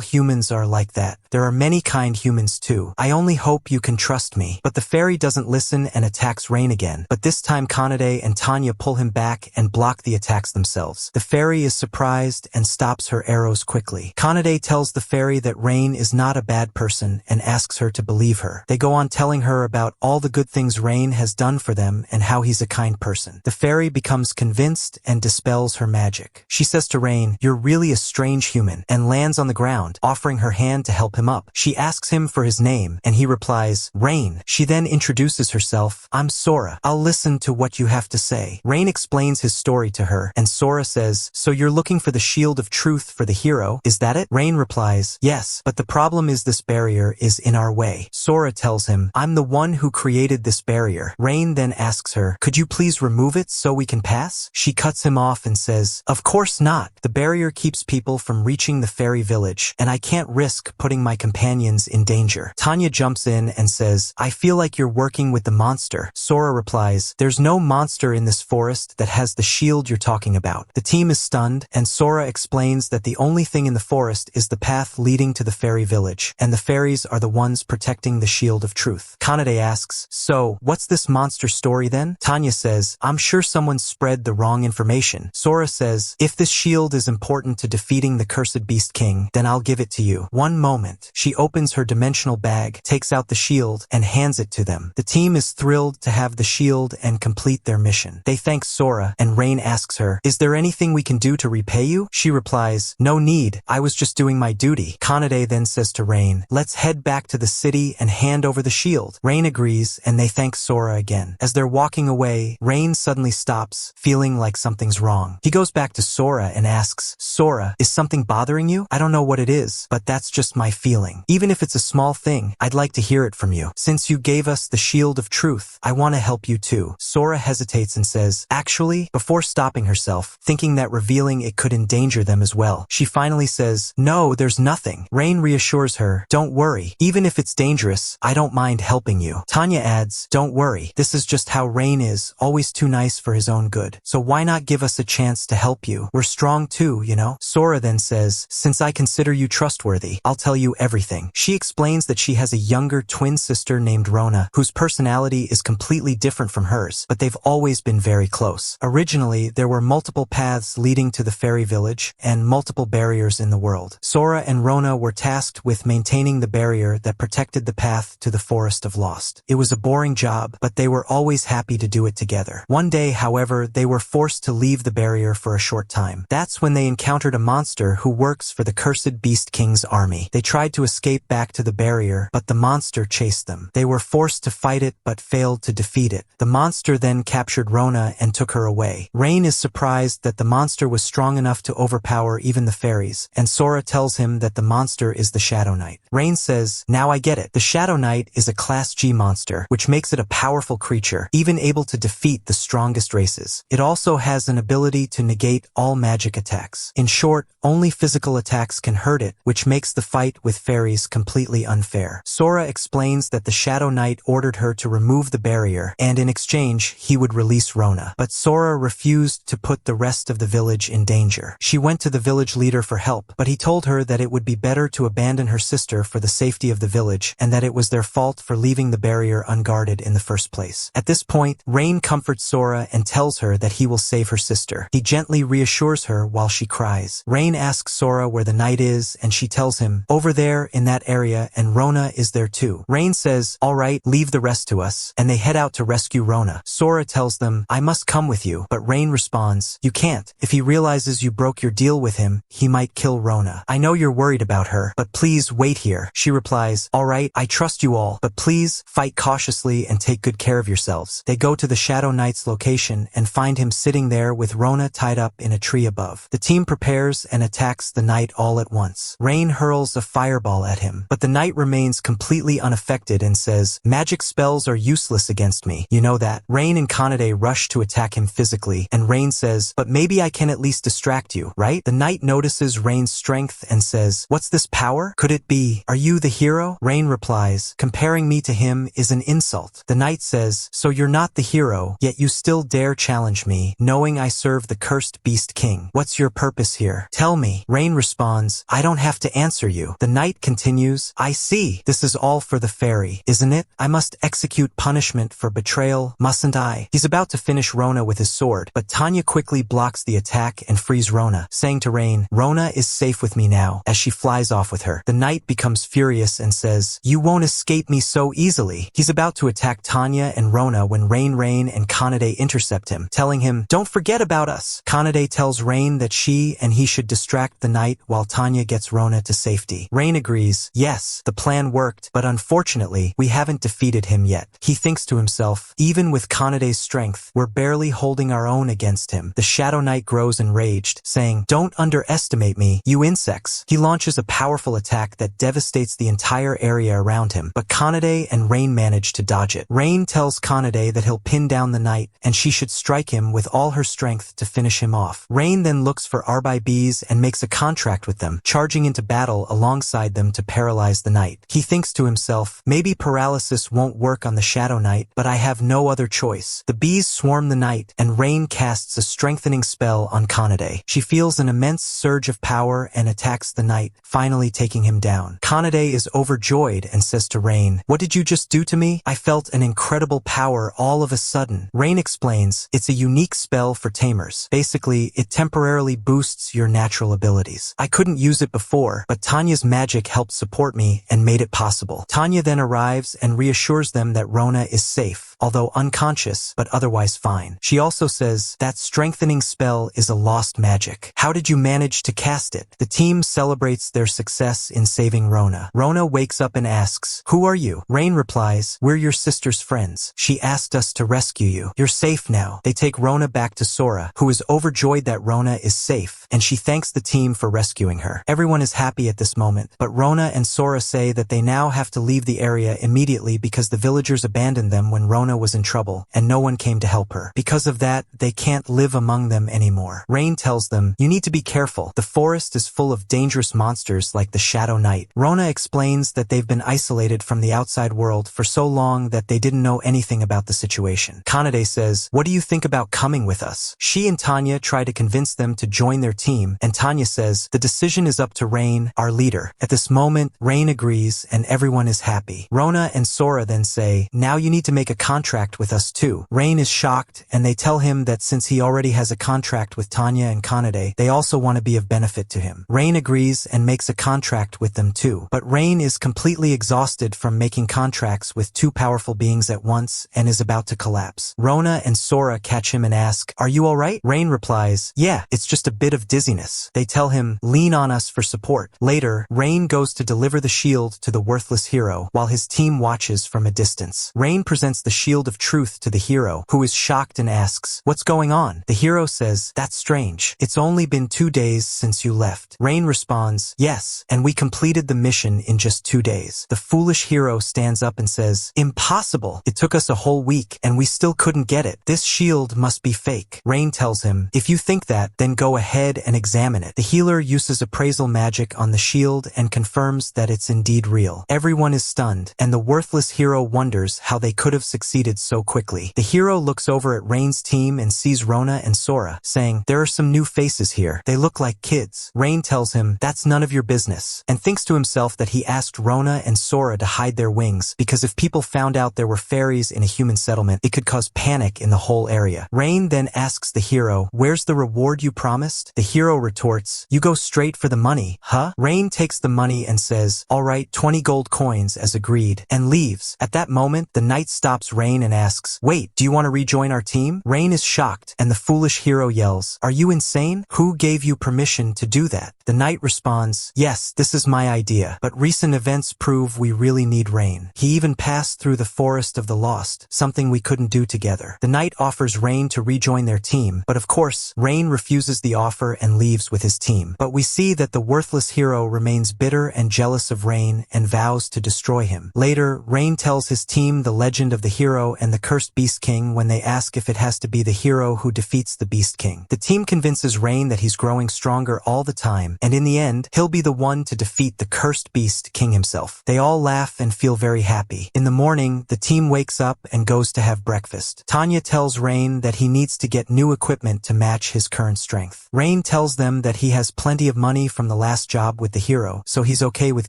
humans are like that. There are many kind humans too. I only hope you can trust me. But the fairy doesn't listen and attacks Rain again. But this time Kanade and Tanya pull him back and block the attacks themselves. The fairy is surprised and stops her arrows quickly. Kanade tells the fairy that Rain is not a bad person and asks her to believe her. They go on telling her about all the good things Rain has done for them and how he's a kind person. The fairy becomes convinced and dispels her magic. She says to Rain, you're really a strange human, and lands on the ground, offering her hand to help him up. She asks him for his name, and he replies, Rain. She then introduces herself, I'm Sora. I'll listen to what you have to say. Rain explains his story to her, and Sora says, so you're looking for the shield of truth for the hero, is that it? Rain replies, yes, but the problem is this barrier is in our way. Sora tells him, I'm the one who created this barrier. Rain then asks her, could you please remove it so we can pass? She cuts him off and says, of course not. The barrier keeps people from reaching the fairy village, and I can't risk putting my companions in danger. Tanya jumps in and says, I feel like you're working with the monster. Sora replies, there's no monster in this forest that has the shield you're talking about. The team is stunned, and Sora explains that the only thing in the forest is the path leading to the fairy village, and the fairies are the ones protecting the shield of truth. Kanade asks, so, what's this monster story then? Tanya says, I'm sure someone spread the wrong information. Sora says, if this shield is important to defeating the cursed beast king, then I'll give it to you. One moment. She opens her dimensional bag, takes out the shield, and hands it to them. The team is thrilled to have the shield and complete their mission. They thank Sora, and Rain asks her, is there anything we can do to repay you? She replies, no need. I was just doing my duty. Kanade then says to Rain, let's head back to the city and hand over the shield. Rain agrees, and they thank Sora again. As they're walking away, Rain suddenly stops, feeling like something's wrong. He goes back to Sora and asks, Sora, is something bothering you? I don't know what it is, but that's just my feeling. Even if it's a small thing, I'd like to hear it from you. Since you gave us the shield of truth, I want to help you too. Sora hesitates and says, actually, before stopping herself, thinking that revealing it could endanger them as well. She finally says, no, there's nothing. Rain reassures her, don't worry. Even if it's dangerous, I don't mind helping you. Tanya adds, don't worry. This is just how Rain is, always too nice for his own good. So why not give us a chance to help you? We're strong too, you know? Sora then says, since I consider you trustworthy, I'll tell you everything. She explains that she has a younger twin sister named Rona, whose personality is completely different from hers, but they've always been very close. Originally, there were multiple paths leading to the fairy village and multiple barriers in the world. Sora and Rona were tasked with maintaining the barrier that protected the path to the Forest of Lost. It was a boring job, but they were always happy to do it together. One day, however, they were forced to leave the barrier for a short time. That's when they encountered a monster who works for the cursed Beast King's army. They tried to escape back to the barrier, but the monster chased them. They were forced to fight it, but failed to defeat it. The monster then captured Rona and took her away. Rain is surprised that the monster was strong enough to overpower even the fairies, and Sora tells him that the monster is the Shadow Knight. Rain says, now I get it. The Shadow Knight is a Class G monster, which makes it a powerful creature, even able to defeat the strongest races. It also has an ability to negate all magic attacks. In short, only physical attacks can hurt it, which makes the fight with fairies completely unfair. Sora explains that the Shadow Knight ordered her to remove the barrier, and in exchange, he would release Rona. Rona, but Sora refused to put the rest of the village in danger. She went to the village leader for help, but he told her that it would be better to abandon her sister for the safety of the village and that it was their fault for leaving the barrier unguarded in the first place. At this point, Rain comforts Sora and tells her that he will save her sister. He gently reassures her while she cries. Rain asks Sora where the knight is and she tells him, over there in that area, and Rona is there too. Rain says, alright, leave the rest to us, and they head out to rescue Rona. Sora tells them, I must come with you, but Rain responds, you can't. If he realizes you broke your deal with him, he might kill Rona. I know you're worried about her, but please wait here. She replies, alright, I trust you all, but please fight cautiously and take good care of yourselves. They go to the Shadow Knight's location and find him sitting there with Rona tied up in a tree above. The team prepares and attacks the knight all at once. Rain hurls a fireball at him, but the knight remains completely unaffected and says, magic spells are useless against me. You know that. Rain and Kanade rush to attack him physically, and Rain says, but maybe I can at least distract you, right? The knight notices Rain's strength and says, what's this power? Could it be, are you the hero? Rain replies, comparing me to him is an insult. The knight says, so you're not the hero, yet you still dare challenge me, knowing I serve the cursed beast king. What's your purpose here? Tell me. Rain responds, I don't have to answer you. The knight continues, I see. This is all for the fairy, isn't it? I must execute punishment for betrayal, mustn't I? He's about to finish Rona with his sword, but Tanya quickly blocks the attack and frees Rona, saying to Rain, Rona is safe with me now, as she flies off with her. The knight becomes furious and says, you won't escape me so easily. He's about to attack Tanya and Rona when Rain and Kanade intercept him, telling him, don't forget about us. Kanade tells Rain that she and he should distract the knight while Tanya gets Rona to safety. Rain agrees, yes, the plan worked, but unfortunately, we haven't defeated him yet. He thinks to himself, even with Kanade's strength, we're barely holding our own against him. The Shadow Knight grows enraged, saying, don't underestimate me, you insects. He launches a powerful attack that devastates the entire area around him, but Kanade and Rain manage to dodge it. Rain tells Kanade that he'll pin down the knight, and she should strike him with all her strength to finish him off. Rain then looks for Arbai bees and makes a contract with them, charging into battle alongside them to paralyze the knight. He thinks to himself, maybe paralysis won't work on the Shadow Knight, but I have no other choice. The bees swarm the knight, and Rain casts a strengthening spell on Kanade. She feels an immense surge of power and attacks the knight, finally taking him down. Kanade is overjoyed and says to Rain, what did you just do to me? I felt an incredible power all of a sudden. Rain explains, it's a unique spell for Tamers. Basically, it temporarily boosts your natural abilities. I couldn't use it before, but Tanya's magic helped support me and made it possible. Tanya then arrives and reassures them that Rona is safe, although unconscious, but otherwise fine. She also says, that strengthening spell is a lost magic. How did you manage to cast it? The team celebrates their success in saving Rona. Rona wakes up and asks, who are you? Rain replies, we're your sister's friends. She asked us to rescue you. You're safe now. They take Rona back to Sora, who is overjoyed that Rona is safe, and she thanks the team for rescuing her. Everyone is happy at this moment, but Rona and Sora say that they now have to leave the area immediately because the villagers abandoned them when Rona was in trouble, and no one came to help her. Because of that, they can't live among them anymore. Rain tells them, you need to be careful. The forest is full of dangerous monsters like the Shadow Knight. Rona explains that they've been isolated from the outside world for so long that they didn't know anything about the situation. Kanade says, what do you think about coming with us? She and Tanya try to convince them to join their team, and Tanya says, the decision is up to Rain, our leader. At this moment, Rain agrees and everyone is happy. Rona and Sora then say, now you need to make a contract with us too. Rain is shocked and they tell him that since he already has a contract with Tanya and Kanade, they also want to be of benefit to him. Rain agrees and makes a contract with them too. But Rain is completely exhausted from making contracts with two powerful beings at once and is about to collapse. Rona and Sora catch him and ask, are you alright? Rain replies, yeah, it's just a bit of dizziness. They tell him, lean on us for support. Later, Rain goes to deliver the shield to the worthless hero while his team watches from a distance. Rain presents the shield of truth to the hero, who is shocked and asks, what's going on? The hero says, that's strange. It's only been 2 days since you left. Rain responds, yes, and we completed the mission in just 2 days. The foolish hero stands up and says, impossible. It took us a whole week and we still couldn't get it. This shield must be fake. Rain tells him, if you think that, then go ahead and examine it. The healer uses appraisal magic on the shield and confirms that it's indeed real. Everyone is stunned, and the worthless hero wonders how they could have succeeded succeeded so quickly. The hero looks over at Rain's team and sees Rona and Sora, saying, "There are some new faces here. They look like kids." Rain tells him, "That's none of your business," and thinks to himself that he asked Rona and Sora to hide their wings because if people found out there were fairies in a human settlement, it could cause panic in the whole area. Rain then asks the hero, "Where's the reward you promised?" The hero retorts, "You go straight for the money, huh?" Rain takes the money and says, "Alright, 20 gold coins as agreed," and leaves. At that moment, the knight stops Rain and asks, "Wait, do you want to rejoin our team?" Rain is shocked, and the foolish hero yells, "Are you insane? Who gave you permission to do that?" The knight responds, "Yes, this is my idea, but recent events prove we really need Rain. He even passed through the Forest of the Lost, something we couldn't do together." The knight offers Rain to rejoin their team, but of course, Rain refuses the offer and leaves with his team. But we see that the worthless hero remains bitter and jealous of Rain and vows to destroy him. Later, Rain tells his team the legend of the hero and the cursed Beast King when they ask if it has to be the hero who defeats the Beast King. The team convinces Rain that he's growing stronger all the time, and in the end, he'll be the one to defeat the cursed Beast King himself. They all laugh and feel very happy. In the morning, the team wakes up and goes to have breakfast. Tanya tells Rain that he needs to get new equipment to match his current strength. Rain tells them that he has plenty of money from the last job with the hero, so he's okay with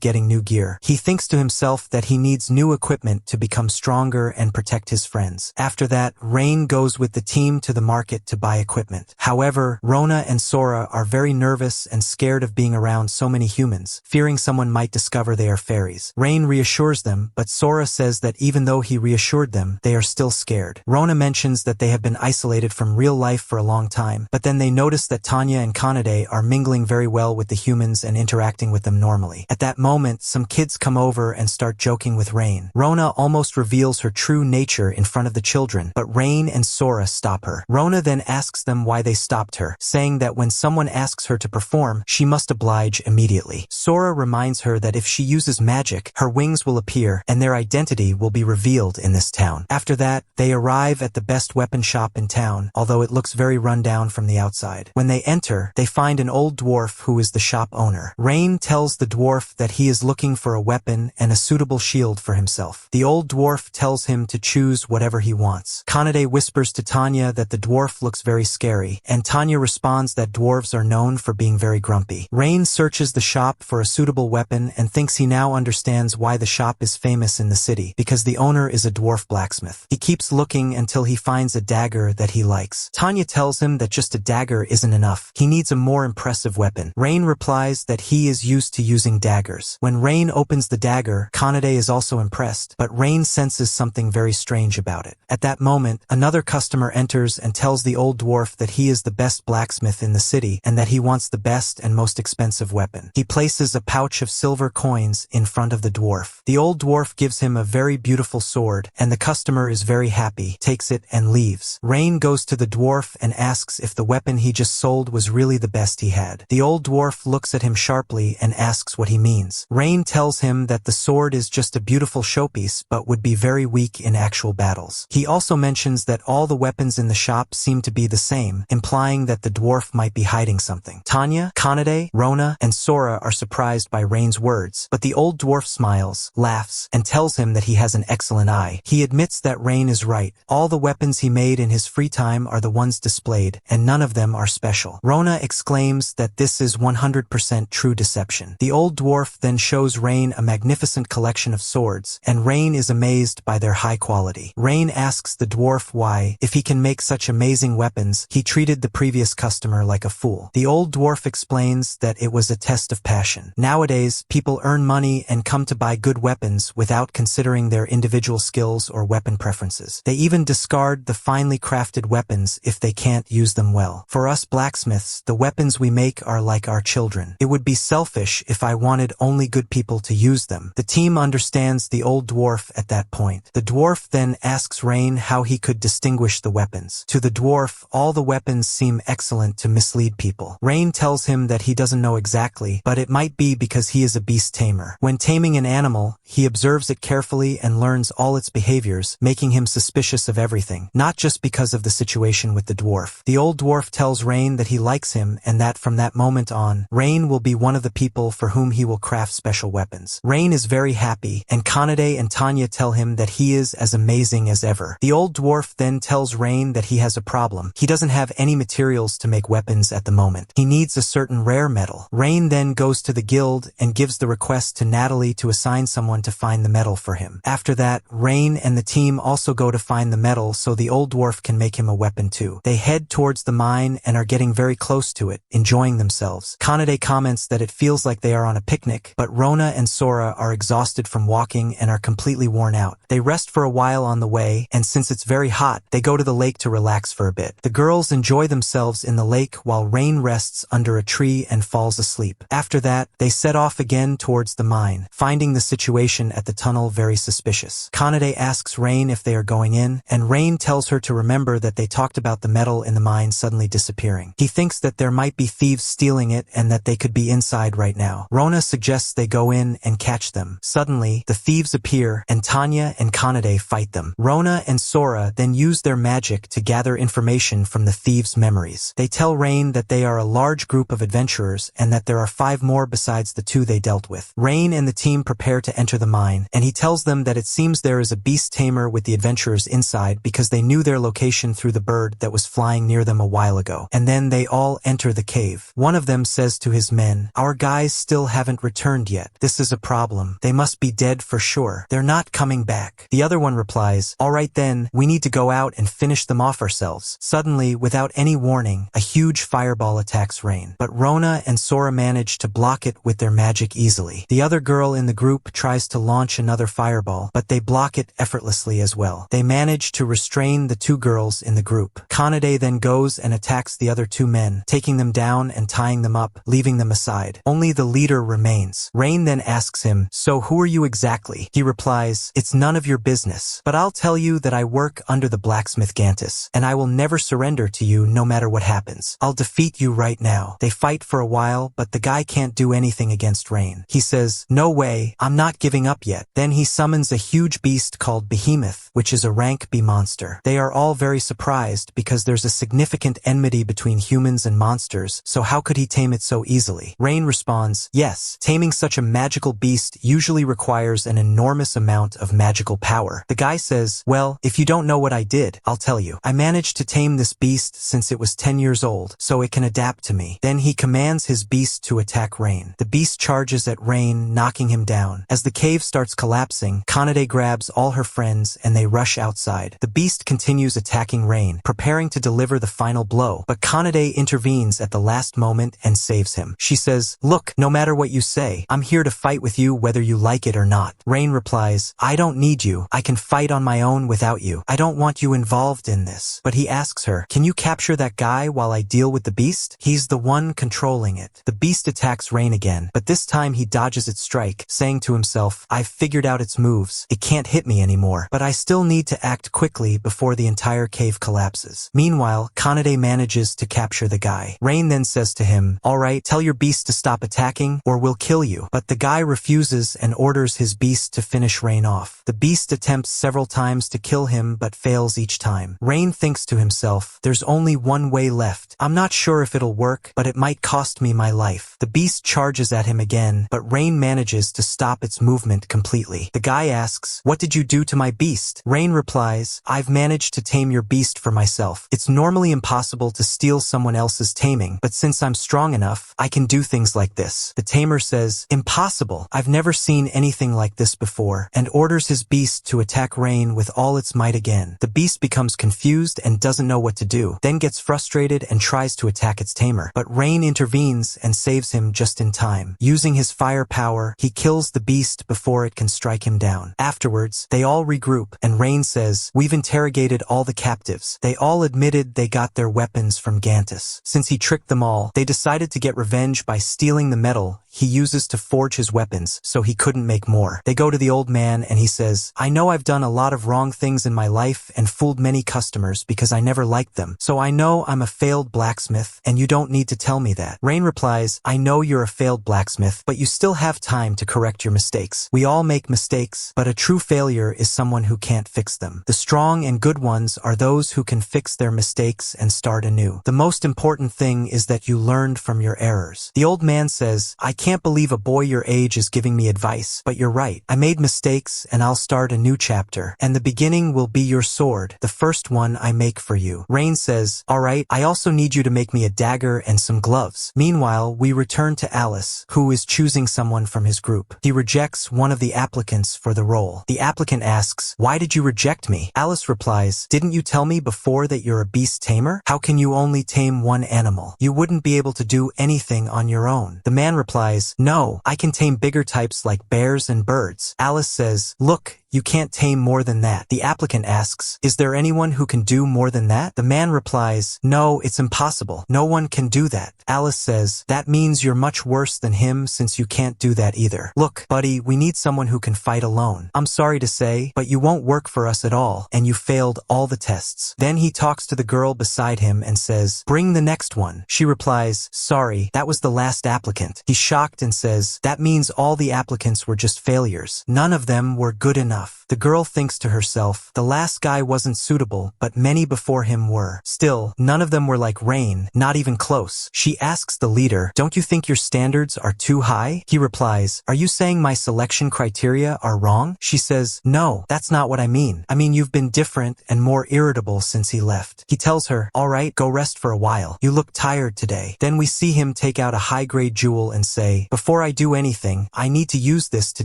getting new gear. He thinks to himself that he needs new equipment to become stronger and protect his friends. After that, Rain goes with the team to the market to buy equipment. However, Rona and Sora are very nervous and scared of being around so many humans, fearing someone might discover they are fairies. Rain reassures them, but Sora says that even though he reassured them, they are still scared. Rona mentions that they have been isolated from real life for a long time, but then they notice that Tanya and Kanade are mingling very well with the humans and interacting with them normally. At that moment, some kids come over and start joking with Rain. Rona almost reveals her true nature in front of the children, but Rain and Sora stop her. Rona then asks them why they stopped her, saying that when someone asks her to perform, she must oblige immediately. Sora reminds her that if she uses magic, her wings will appear and their identity will be revealed in this town. After that, they arrive at the best weapon shop in town, although it looks very run down from the outside. When they enter, they find an old dwarf who is the shop owner. Rain tells the dwarf that he is looking for a weapon and a suitable shield for himself. The old dwarf tells him to choose whatever he wants. Kanade whispers to Tanya that the dwarf looks very scary, and Tanya responds that dwarves are known for being very grumpy. Rain searches the shop for a suitable weapon and thinks he now understands why the shop is famous in the city, because the owner is a dwarf blacksmith. He keeps looking until he finds a dagger that he likes. Tanya tells him that just a dagger isn't enough. He needs a more impressive weapon. Rain replies that he is used to using daggers. When Rain opens the dagger, Kanade is also impressed, but Rain senses something very strange about it. At that moment, another customer enters and tells the old dwarf that he is the best blacksmith in the city and that he wants the best and most expensive weapon. He places a pouch of silver coins in front of the dwarf. The old dwarf gives him a very beautiful sword, and the customer is very happy, takes it, and leaves. Rain goes to the dwarf and asks if the weapon he just sold was really the best he had. The old dwarf looks at him sharply and asks what he means. Rain tells him that the sword is just a beautiful showpiece but would be very weak in actual battles. He also mentions that all the weapons in the shop seem to be the same, implying that the dwarf might be hiding something. Tanya, Kanade, Rona, and Sora are surprised by Rain's words, but the old dwarf smiles, laughs, and tells him that he has an excellent eye. He admits that Rain is right. All the weapons he made in his free time are the ones displayed, and none of them are special. Rona exclaims that this is 100% true deception. The old dwarf then shows Rain a magnificent collection of swords, and Rain is amazed by their high quality. Rain asks the dwarf why, if he can make such amazing weapons, he treated the previous customer like a fool. The old dwarf explains that it was a test of passion. Nowadays, people earn money and come to buy good weapons without considering their individual skills or weapon preferences. They even discard the finely crafted weapons if they can't use them well. For us blacksmiths, the weapons we make are like our children. It would be selfish if I wanted only good people to use them. The team understands the old dwarf at that point. The dwarf then asks Rain how he could distinguish the weapons. To the dwarf, all the weapons seem excellent to mislead people. Rain tells him that he doesn't know exactly, but it might be because he is a beast tamer. When taming an animal, he observes it carefully and learns all its behaviors, making him suspicious of everything, not just because of the situation with the dwarf. The old dwarf tells Rain that he likes him and that from that moment on, Rain will be one of the people for whom he will craft special weapons. Rain is very happy, and Kanade and Tanya tell him that he is as amazing as ever. The old dwarf then tells Rain that he has a problem. He doesn't have any materials to make weapons at the moment. He needs a certain rare metal. Rain then goes to the guild and gives the request to Natalie to assign someone to find the metal for him. After that, Rain and the team also go to find the metal so the old dwarf can make him a weapon too. They head towards the mine and are getting very close to it, enjoying themselves. Kanade comments that it feels like they are on a picnic, but Rona and Sora are exhausted from walking and are completely worn out. They rest for a while on the way, and since it's very hot, they go to the lake to relax for a bit. The girls enjoy themselves in the lake while Rain rests under a tree and falls asleep. After that, they set off again towards the mine, finding the situation at the tunnel very suspicious. Kanade asks Rain if they are going in, and Rain tells her to remember that they talked about the metal in the mine suddenly disappearing. He thinks that there might be thieves stealing it and that they could be inside right now. Rona suggests they go in and catch them. Suddenly, the thieves appear, and Tanya and Kanade fight them. Rona and Sora then use their magic to gather information from the thieves' memories. They tell Rain that they are a large group of adventurers and that there are 5 more besides the 2 they dealt with. Rain and the team prepare to enter the mine, and he tells them that it seems there is a beast tamer with the adventurers inside because they knew their location through the bird that was flying near them a while ago. And then they all enter the cave. One of them says to his men, "Our guys still haven't returned yet. This is a problem. They must be dead for sure. They're not coming back." The other one replies, "All right then, we need to go out and finish them off ourselves." Suddenly, without any warning, a huge fireball attacks Rain, but Rona and Sora manage to block it with their magic easily. The other girl in the group tries to launch another fireball, but they block it effortlessly as well. They manage to restrain the 2 girls in the group. Kanade then goes and attacks the other 2 men, taking them down and tying them up, leaving them aside. Only the leader remains. Rain then asks him, "So who are you exactly?" He replies, "It's none of your business, but I'll tell you that I work under the blacksmith Gantus, and I will never surrender to you no matter what happens. I'll defeat you right now." They fight for a while, but the guy can't do anything against Rain. He says, "No way, I'm not giving up yet." Then he summons a huge beast called Behemoth, which is a rank B monster. They are all very surprised because there's a significant enmity between humans and monsters, so how could he tame it so easily? Rain responds, "Yes, taming such a magical beast usually requires an enormous amount of magical power." The guy says, "Well, if you don't know what I did, I'll tell you. I managed to tame this beast since it was 10 years old, so it can adapt to me." Then he commands his beast to attack Rain. The beast charges at Rain, knocking him down. As the cave starts collapsing, Kanade grabs all her friends and they rush outside. The beast continues attacking Rain, preparing to deliver the final blow, but Kanade intervenes at the last moment and saves him. She says, "Look, no matter what you say, I'm here to fight with you whether you like it or not." Rain replies, "I don't need you. I can fight on my own without you. I don't want you involved in this." But he asks her, "Can you capture that guy while I deal with the beast?" He's the one controlling it. The beast attacks Rain again, but this time he dodges its strike, saying to himself, "I've figured out its moves. It can't hit me anymore, but I still need to act quickly before the entire cave collapses." Meanwhile, Kanade manages to capture the guy. Rain then says to him, "All right, tell your beast to stop attacking or we'll kill you." But the guy refuses and orders his beast to finish Rain off. The beast attempts several times to kill him but fails each time. Rain thinks to himself, "There's only one way left. I'm not sure if it'll work, but it might cost me my life." The beast charges at him again, but Rain manages to stop its movement completely. The guy asks, "What did you do to my beast?" Rain replies, "I've managed to tame your beast for myself. It's normally impossible to steal someone else's taming, but since I'm strong enough, I can do things like this." The tamer says, "Impossible. I've never seen anything like this before," and orders his beast to attack Rain with all its might again. The beast becomes confused and doesn't know what to do, then gets frustrated and tries to attack its tamer. But Rain intervenes and saves him just in time. Using his fire power, he kills the beast before it can strike him down. Afterwards, they all regroup, and Rain says, "We've interrogated all the captives. They all admitted they got their weapons from Gantus. Since he tricked them all, they decided to get revenge by stealing the metal he uses to forge his weapons, so he couldn't make more." They go to the old man and he says, "I know I've done a lot of wrong things in my life and fooled many customers because I never liked them, so I know I'm a failed blacksmith and you don't need to tell me that." Rain replies, "I know you're a failed blacksmith, but you still have time to correct your mistakes. We all make mistakes, but a true failure is someone who can't fix them. The strong and good ones are those who can fix their mistakes and start anew. The most important thing is that you learned from your errors." The old man says, "I can't believe a boy your age is giving me advice, but you're right. I made mistakes and I'll start a new chapter chapter, and the beginning will be your sword, the first one I make for you. Rain says, alright, I also need you to make me a dagger and some gloves. Meanwhile, we return to Alice, who is choosing someone from his group. He rejects one of the applicants for the role. The applicant asks, why did you reject me? Alice replies, didn't you tell me before that you're a beast tamer? How can you only tame one animal? You wouldn't be able to do anything on your own. The man replies, no, I can tame bigger types like bears and birds. Alice says, look, you can't tame more than that. The applicant asks, is there anyone who can do more than that? The man replies, no, it's impossible. No one can do that. Alice says, that means you're much worse than him since you can't do that either. Look, buddy, we need someone who can fight alone. I'm sorry to say, but you won't work for us at all, and you failed all the tests. Then he talks to the girl beside him and says, bring the next one. She replies, sorry, that was the last applicant. He's shocked and says, that means all the applicants were just failures. None of them were good enough. The girl thinks to herself, the last guy wasn't suitable, but many before him were. Still, none of them were like Rain, not even close. She asks the leader, don't you think your standards are too high? He replies, are you saying my selection criteria are wrong? She says, no, that's not what I mean. I mean you've been different and more irritable since he left. He tells her, alright, go rest for a while. You look tired today. Then we see him take out a high-grade jewel and say, before I do anything, I need to use this to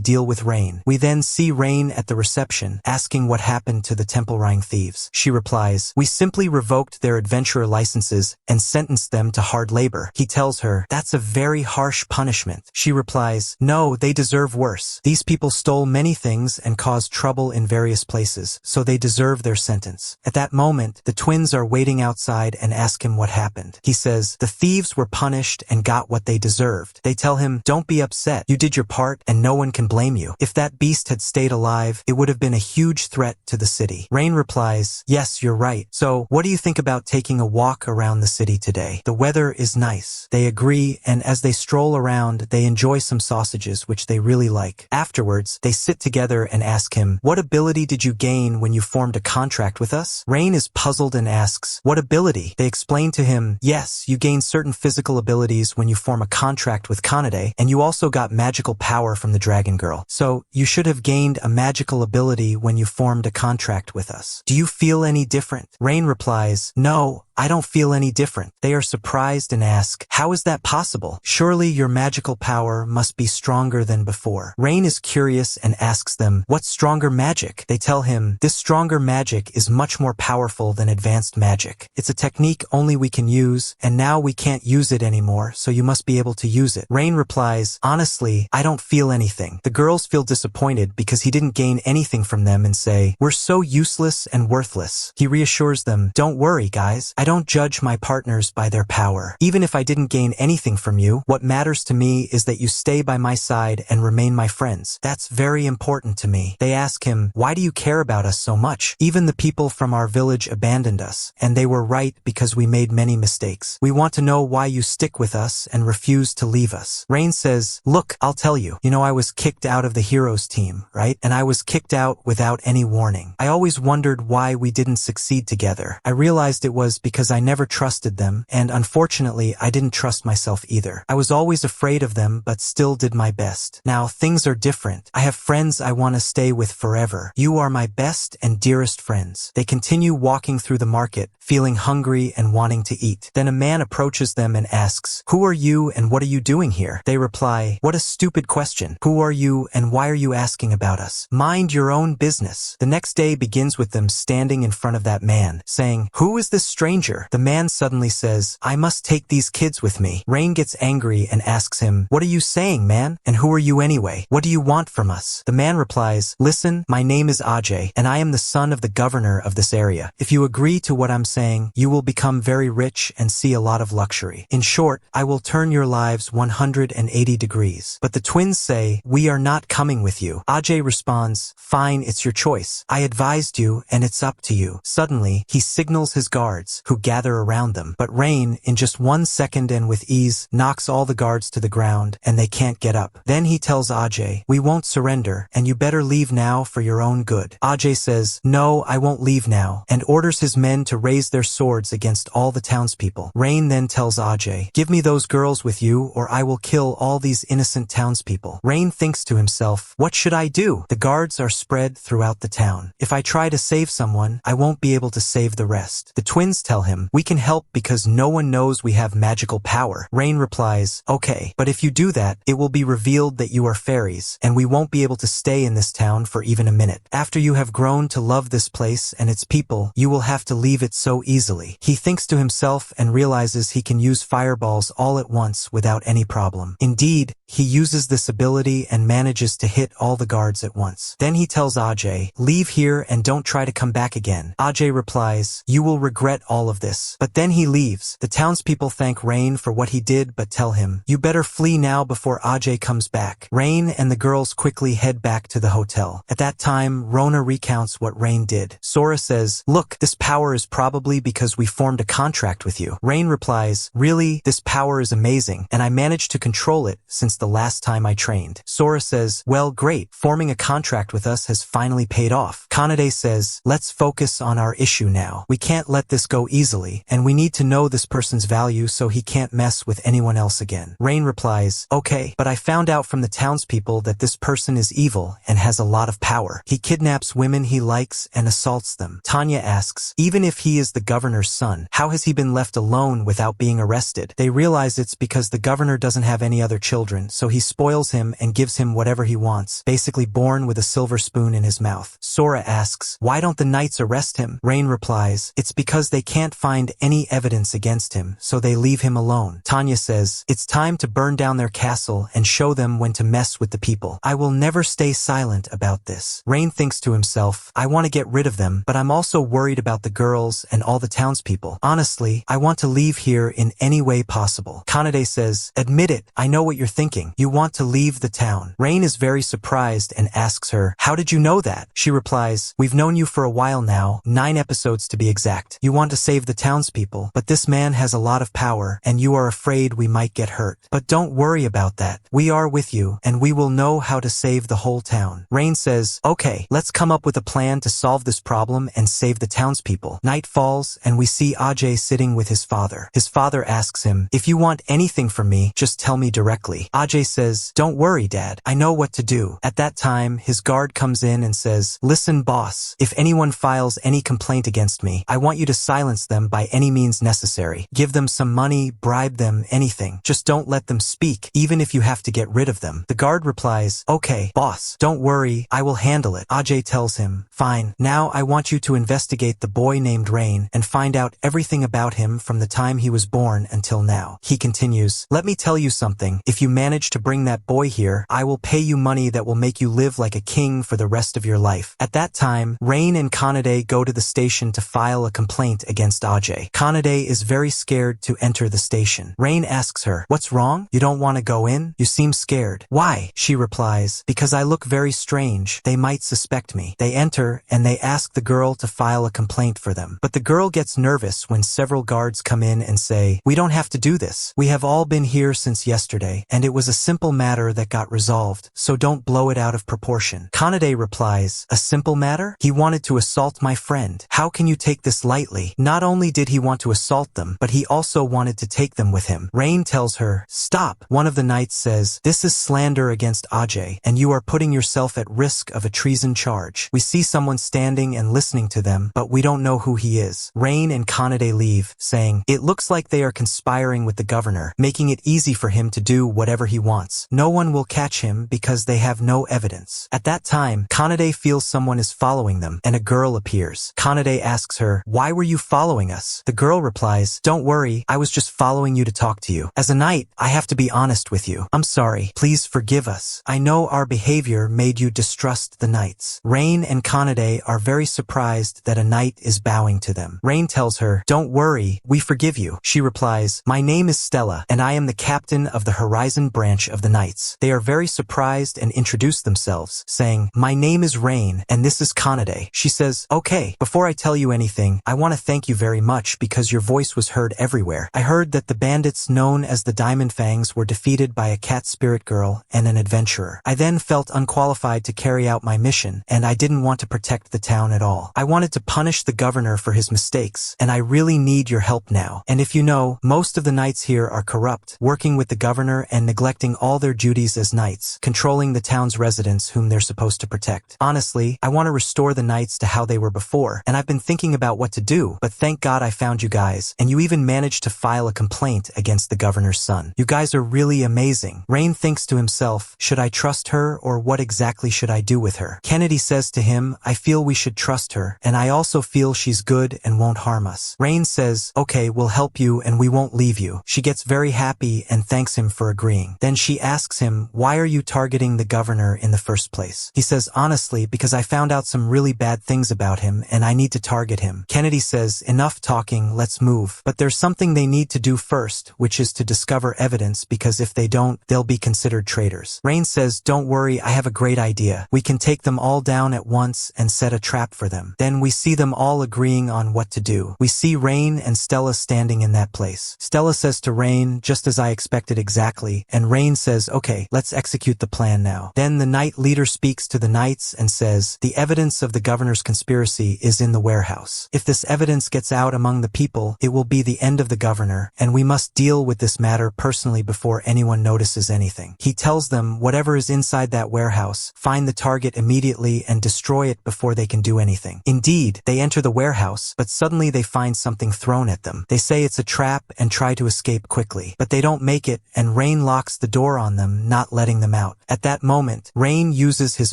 deal with Rain. We then see Rain at the reception, asking what happened to the Temple Rhine thieves. She replies, we simply revoked their adventurer licenses and sentenced them to hard labor. He tells her, that's a very harsh punishment. She replies, no, they deserve worse. These people stole many things and caused trouble in various places, so they deserve their sentence. At that moment, the twins are waiting outside and ask him what happened. He says, the thieves were punished and got what they deserved. They tell him, don't be upset. You did your part and no one can blame you. If that beast had stayed alive, it would have been a huge threat to the city. Rain replies, yes, you're right. So, what do you think about taking a walk around the city today? The weather is nice. They agree, and as they stroll around, they enjoy some sausages, which they really like. Afterwards, they sit together and ask him, what ability did you gain when you formed a contract with us? Rain is puzzled and asks, what ability? They explain to him, yes, you gain certain physical abilities when you form a contract with Kanade, and you also got magical power from the Dragon Girl. So, you should have gained a magical ability when you formed a contract with us. Do you feel any different? Rain replies, no, I don't feel any different. They are surprised and ask, how is that possible? Surely your magical power must be stronger than before. Rain is curious and asks them, what's stronger magic? They tell him, this stronger magic is much more powerful than advanced magic. It's a technique only we can use, and now we can't use it anymore, so you must be able to use it. Rain replies, honestly, I don't feel anything. The girls feel disappointed because he didn't gain anything from them and say, we're so useless and worthless. He reassures them, don't worry, guys. I don't judge my partners by their power. Even if I didn't gain anything from you, what matters to me is that you stay by my side and remain my friends. That's very important to me. They ask him, why do you care about us so much? Even the people from our village abandoned us, and they were right because we made many mistakes. We want to know why you stick with us and refuse to leave us. Rain says, look, I'll tell you. You know, I was kicked out of the heroes team, right? And I was kicked out without any warning. I always wondered why we didn't succeed together. I realized it was because I never trusted them, and unfortunately, I didn't trust myself either. I was always afraid of them, but still did my best. Now, things are different. I have friends I want to stay with forever. You are my best and dearest friends. They continue walking through the market, feeling hungry and wanting to eat. Then a man approaches them and asks, who are you and what are you doing here? They reply, what a stupid question. Who are you and why are you asking about us? Mind your own business. The next day begins with them standing in front of that man, saying, who is this stranger? The man suddenly says, I must take these kids with me. Rain gets angry and asks him, what are you saying, man? And who are you anyway? What do you want from us? The man replies, listen, my name is Ajay, and I am the son of the governor of this area. If you agree to what I'm saying, you will become very rich and see a lot of luxury. In short, I will turn your lives 180 degrees. But the twins say, we are not coming with you. Ajay responds, fine, it's your choice. I advised you, and it's up to you. Suddenly, he signals his guards, who who gather around them. But Rain, in just 1 second and with ease, knocks all the guards to the ground, and they can't get up. Then he tells Ajay, "We won't surrender, and you better leave now for your own good." Ajay says, "No, I won't leave now," and orders his men to raise their swords against all the townspeople. Rain then tells Ajay, "Give me those girls with you, or I will kill all these innocent townspeople." Rain thinks to himself, "What should I do? The guards are spread throughout the town. If I try to save someone, I won't be able to save the rest." The twins tell him, "We can help because no one knows we have magical power." Rain replies, "Okay, but if you do that, it will be revealed that you are fairies, and we won't be able to stay in this town for even a minute. After you have grown to love this place and its people, you will have to leave it so easily." He thinks to himself and realizes he can use fireballs all at once without any problem. Indeed, he uses this ability and manages to hit all the guards at once. Then he tells Ajay, "Leave here and don't try to come back again." Ajay replies, "You will regret all of this." But then he leaves. The townspeople thank Rain for what he did but tell him, "You better flee now before Ajay comes back." Rain and the girls quickly head back to the hotel. At that time, Rona recounts what Rain did. Sora says, "Look, this power is probably because we formed a contract with you." Rain replies, "Really? This power is amazing, and I managed to control it since the last time I trained." Sora says, "Well, great. Forming a contract with us has finally paid off." Kanade says, "Let's focus on our issue now. We can't let this go easily, and we need to know this person's value so he can't mess with anyone else again." Rain replies, "Okay, but I found out from the townspeople that this person is evil and has a lot of power. He kidnaps women he likes and assaults them." Tanya asks, "Even if he is the governor's son, how has he been left alone without being arrested?" They realize it's because the governor doesn't have any other children, so he spoils him and gives him whatever he wants, basically born with a silver spoon in his mouth. Sora asks, "Why don't the knights arrest him?" Rain replies, "It's because they can't find any evidence against him, so they leave him alone." Tanya says, "It's time to burn down their castle and show them when to mess with the people. I will never stay silent about this." Rain thinks to himself, "I want to get rid of them, but I'm also worried about the girls and all the townspeople. Honestly, I want to leave here in any way possible." Kanade says, "Admit it, I know what you're thinking. You want to leave the town." Rain is very surprised and asks her, "How did you know that?" She replies, "We've known you for a while now, 9 episodes to be exact. You want to save the townspeople, but this man has a lot of power, and you are afraid we might get hurt. But don't worry about that. We are with you, and we will know how to save the whole town." Rain says, "Okay, let's come up with a plan to solve this problem and save the townspeople." Night falls, and we see Ajay sitting with his father. His father asks him, "If you want anything from me, just tell me directly." Ajay says, "Don't worry, Dad. I know what to do." At that time, his guard comes in and says, "Listen, boss, if anyone files any complaint against me, I want you to silence them by any means necessary. Give them some money, bribe them, anything. Just don't let them speak, even if you have to get rid of them." The guard replies, "Okay, boss, don't worry, I will handle it." Ajay tells him, "Fine, now I want you to investigate the boy named Rain and find out everything about him from the time he was born until now." He continues, "Let me tell you something. If you manage to bring that boy here, I will pay you money that will make you live like a king for the rest of your life." At that time, Rain and Kanade go to the station to file a complaint against Ajay. Kanade is very scared to enter the station. Rain asks her, "What's wrong? You don't want to go in? You seem scared." "Why?" She replies, "Because I look very strange. They might suspect me." They enter, and they ask the girl to file a complaint for them. But the girl gets nervous when several guards come in and say, "We don't have to do this. We have all been here since yesterday, and it was a simple matter that got resolved, so don't blow it out of proportion." Kanade replies, "A simple matter? He wanted to assault my friend. How can you take this lightly? Not only did he want to assault them, but he also wanted to take them with him." Rain tells her, "Stop." One of the knights says, "This is slander against Ajay, and you are putting yourself at risk of a treason charge. We see someone standing and listening to them, but we don't know who he is." Rain and Kanade leave, saying, "It looks like they are conspiring with the governor, making it easy for him to do whatever he wants. No one will catch him because they have no evidence." At that time, Kanade feels someone is following them, and a girl appears. Kanade asks her, "Why were you following us?" The girl replies, "Don't worry, I was just following you to talk to you. As a knight, I have to be honest with you. I'm sorry. Please forgive us. I know our behavior made you distrust the knights." Rain and Kanade are very surprised that a knight is bowing to them. Rain tells her, "Don't worry, we forgive you." She replies, "My name is Stella, and I am the captain of the Horizon branch of the Knights." They are very surprised and introduce themselves, saying, "My name is Rain, and this is Kanade." She says, "Okay, before I tell you anything, I want to thank you very much because your voice was heard everywhere. I heard that the bandits known as the Diamond Fangs were defeated by a cat spirit girl and an adventurer. I then felt unqualified to carry out my mission, and I didn't want to protect the town at all. I wanted to punish the governor for his mistakes, and I really need your help now. And if you know, most of the knights here are corrupt, working with the governor and neglecting all their duties as knights, controlling the town's residents whom they're supposed to protect. Honestly, I want to restore the knights to how they were before, and I've been thinking about what to do, but thank God I found you guys, and you even managed to file a complaint against the governor's son. You guys are really amazing. Rain thinks to himself, should I trust her, or what exactly should I do with her? Kennedy says to him, I feel we should trust her, and I also feel she's good and won't harm us. Rain says, okay, we'll help you and we won't leave you. She gets very happy and thanks him for agreeing. Then she asks him, why are you targeting the governor in the first place? He says, honestly, because I found out some really bad things about him and I need to target him. Kennedy says, enough talking, let's move. But there's something they need to do first, which is to discover evidence, because if they don't, they'll be considered traitors. Rain says, don't worry, I have a great idea. We can take them all down at once and set a trap for them. Then we see them all agreeing on what to do. We see Rain and Stella standing in that place. Stella says to Rain, just as I expected exactly, and Rain says, okay, let's execute the plan now. Then the knight leader speaks to the knights and says, the evidence of the governor's conspiracy is in the warehouse. If this evidence gets out among the people, it will be the end of the governor, and we must deal with this matter personally before anyone notices anything. He tells them, whatever is inside that warehouse, find the target immediately and destroy it before they can do anything. Indeed, they enter the warehouse, but suddenly they find something thrown at them. They say it's a trap and try to escape quickly, but they don't make it, and Rain locks the door on them, not letting them out. At that moment, Rain uses his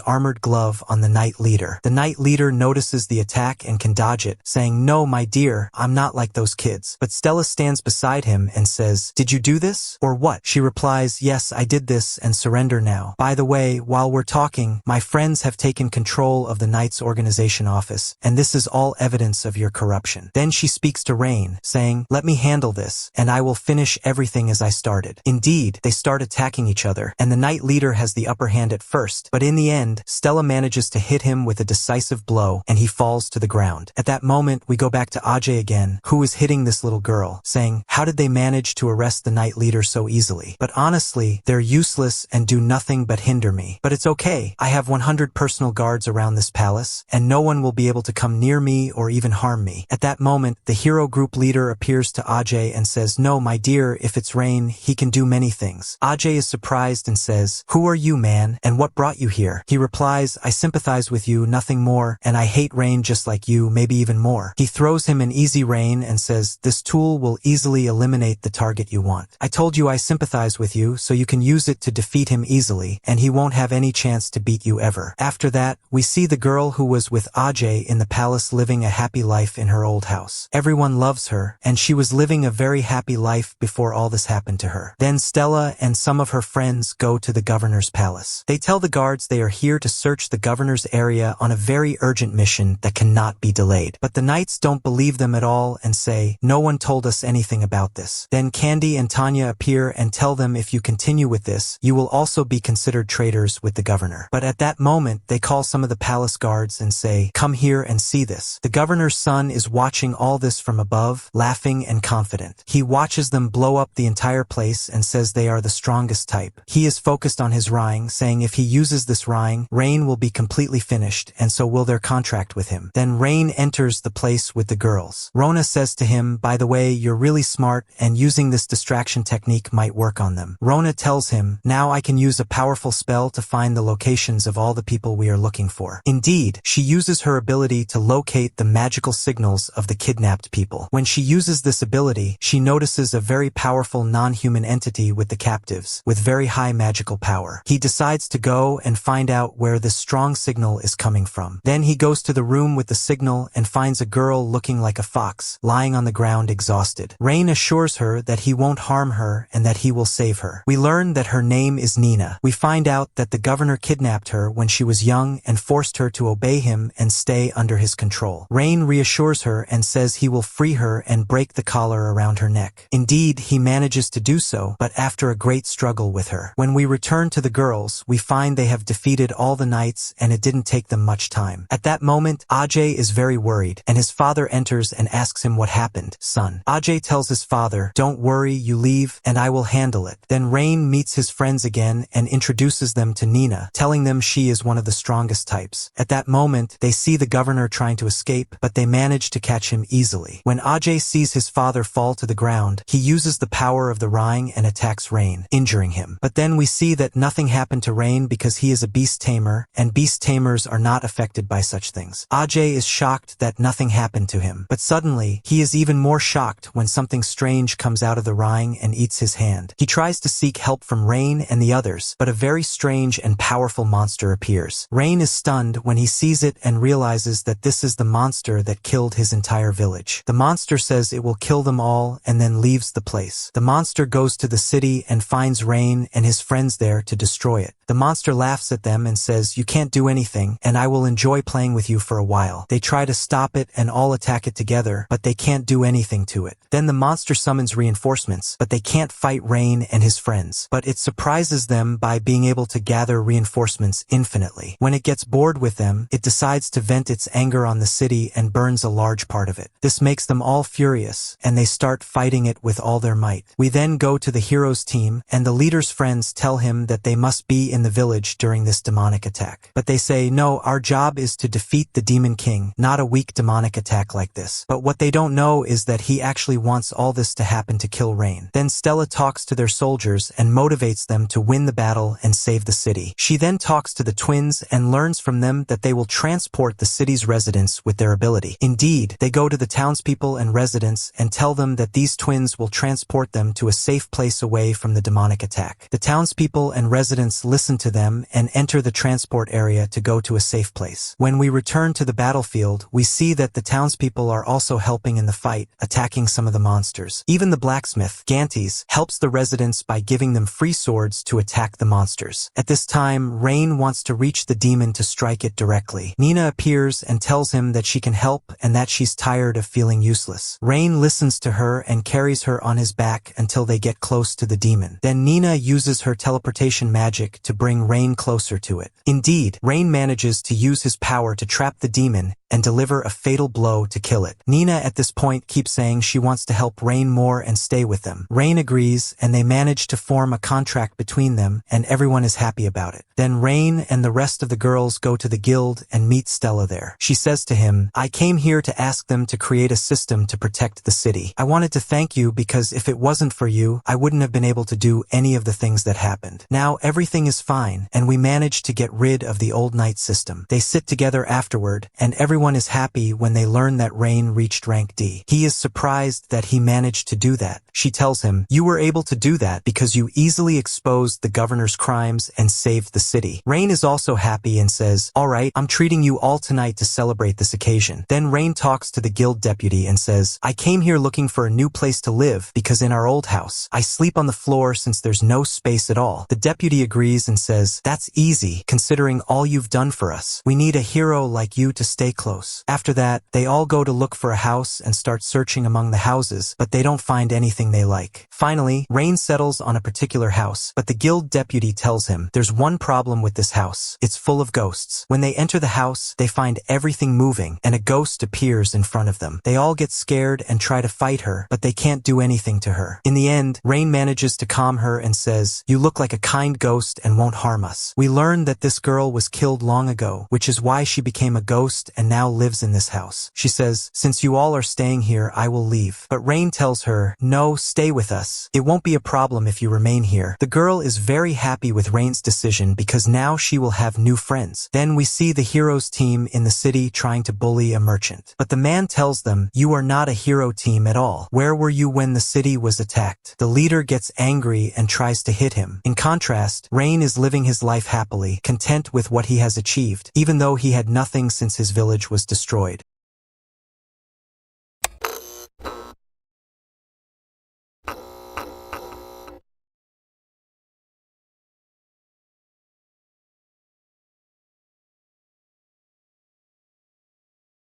armored glove on the knight leader. The knight leader notices the attack and can dodge it, saying, no, my dear, I'm not like those kids. But Stella stands beside him and says, did you do this? Or what? She replies, yes, I did this and surrender now. By the way, while we're talking, my friends have taken control of the Knights Organization office, and this is all evidence of your corruption. Then she speaks to Rain, saying, let me handle this, and I will finish everything as I started. Indeed, they start attacking each other, and the knight leader has the upper hand at first, but in the end, Stella manages to hit him with a decisive blow, and he falls to the ground. At that moment, we go back to Ajay again, who is hitting this little girl, saying, how did they manage to arrest the knight leader so easily? But honestly, they're useless and do nothing but hinder me. But it's okay, I have 100 personal guards around this palace, and no one will be able to come near me or even harm me. At that moment, the hero group leader appears to Ajay and says, no, my dear, if it's Rain, he can do many things. Ajay is surprised and says, who are you, man, and what brought you here? He replies, I sympathize with you, nothing more, and I hate Rain just like you, maybe even more. He throws him an easy Rain and says, this tool will easily eliminate the target you want. I told you I sympathize with you, so you can use it to defeat him easily, and he won't have any chance to beat you ever. After that, we see the girl who was with Ajay in the palace living a happy life in her old house. Everyone loves her, and she was living a very happy life before all this happened to her. Then Stella and some of her friends go to the governor's palace. They tell the guards they are here to search the governor's area on a very urgent mission that cannot be delayed. But the knights don't believe them at all and say, no one told us anything about this. Then Candy and Tanya appear and tell them if you continue with this, you will also be considered traitors with the governor. But at that moment, they call some of the palace guards and say, come here and see this. The governor's son is watching all this from above, laughing and confident. He watches them blow up the entire place and says they are the strongest type. He is focused on his Rhine, saying if he uses this Rhine, Rain will be completely finished, and so will their contract with him. Then Rain enters the place with the girls. Rona says to him, by the way, you're really smart, and using this distraction technique might work on them. Rona tells him, now I can use a powerful spell to find the locations of all the people we are looking for. Indeed, she uses her ability to locate the magical signals of the kidnapped people. When she uses this ability, she notices a very powerful non-human entity with the captives, with very high magical power. He decides to go and find out where this strong signal is coming from. Then he goes to the room with the signal and finds a girl looking like a fox, lying on the ground exhausted. Rain assures her that he won't harm her and that he will save her. We learn that her name is Nina. We find out that the governor kidnapped her when she was young and forced her to obey him and stay under his control. Rain reassures her and says he will free her and break the collar around her neck. Indeed, he manages to do so, but after a great struggle with her. When we return to the girls, we find they have defeated all the knights and it didn't take them much time. At that moment, Ajay is very worried, and his father enters enters and asks him what happened. Son. Ajay tells his father, don't worry, you leave, and I will handle it. Then Rain meets his friends again and introduces them to Nina, telling them she is one of the strongest types. At that moment, they see the governor trying to escape, but they manage to catch him easily. When Ajay sees his father fall to the ground, he uses the power of the Rhine and attacks Rain, injuring him. But then we see that nothing happened to Rain because he is a beast tamer, and beast tamers are not affected by such things. Ajay is shocked that nothing happened to him, but suddenly, he is even more shocked when something strange comes out of the Rhine and eats his hand. He tries to seek help from Rain and the others, but a very strange and powerful monster appears. Rain is stunned when he sees it and realizes that this is the monster that killed his entire village. The monster says it will kill them all and then leaves the place. The monster goes to the city and finds Rain and his friends there to destroy it. The monster laughs at them and says, you can't do anything, and I will enjoy playing with you for a while. They try to stop it and all attack it together, but they can't do anything to it. Then the monster summons reinforcements, but they can't fight Rain and his friends. But it surprises them by being able to gather reinforcements infinitely. When it gets bored with them, it decides to vent its anger on the city and burns a large part of it. This makes them all furious, and they start fighting it with all their might. We then go to the hero's team, and the leader's friends tell him that they must be in the village during this demonic attack. But they say, no, our job is to defeat the Demon King, not a weak demonic attack like this. But what they don't know is that he actually wants all this to happen to kill Rain. Then Stella talks to their soldiers and motivates them to win the battle and save the city. She then talks to the twins and learns from them that they will transport the city's residents with their ability. Indeed, they go to the townspeople and residents and tell them that these twins will transport them to a safe place away from the demonic attack. The townspeople and residents listen to them and enter the transport area to go to a safe place. When we return to the battlefield, we see that the townspeople are also helping in the fight, attacking some of the monsters. Even the blacksmith, Gantes, helps the residents by giving them free swords to attack the monsters. At this time, Rain wants to reach the demon to strike it directly. Nina appears and tells him that she can help and that she's tired of feeling useless. Rain listens to her and carries her on his back until they get close to the demon. Then Nina uses her teleportation magic to bring Rain closer to it. Indeed, Rain manages to use his power to trap the demon and deliver a fatal blow to kill it. Nina at this point keeps saying she wants to help Rain more and stay with them. Rain agrees, and they manage to form a contract between them, and everyone is happy about it. Then Rain and the rest of the girls go to the guild and meet Stella there. She says to him, I came here to ask them to create a system to protect the city. I wanted to thank you because if it wasn't for you, I wouldn't have been able to do any of the things that happened. Now everything is fine, and we managed to get rid of the old knight system. They sit together afterward, and everyone is happy when they learn that Rain reached rank D. He is surprised that he managed to do that. She tells him, you were able to do that because you easily exposed the governor's crimes and saved the city. Rain is also happy and says, alright, I'm treating you all tonight to celebrate this occasion. Then Rain talks to the guild deputy and says, I came here looking for a new place to live because in our old house, I sleep on the floor since there's no space at all. The deputy agrees and says, that's easy considering all you've done for us. We need a hero like you to stay close. After that, they all go to look for a house and start searching among the houses, but they don't find anything they like. Finally, Rain settles on a particular house, but the guild deputy tells him, there's one problem with this house. It's full of ghosts. When they enter the house, they find everything moving, and a ghost appears in front of them. They all get scared and try to fight her, but they can't do anything to her. In the end, Rain manages to calm her and says, you look like a kind ghost and won't harm us. We learned that this girl was killed long ago, which is why she became a ghost and now lives in this house. She says, since you all are staying here, I will leave. But Rain tells her, no, stay with us. It won't be a problem if you remain here. The girl is very happy with Rain's decision because now she will have new friends. Then we see the heroes team in the city trying to bully a merchant. But the man tells them, you are not a hero team at all. Where were you when the city was attacked? The leader gets angry and tries to hit him. In contrast, Rain is living his life happily, content with what he has achieved, even though he had nothing since his village was destroyed.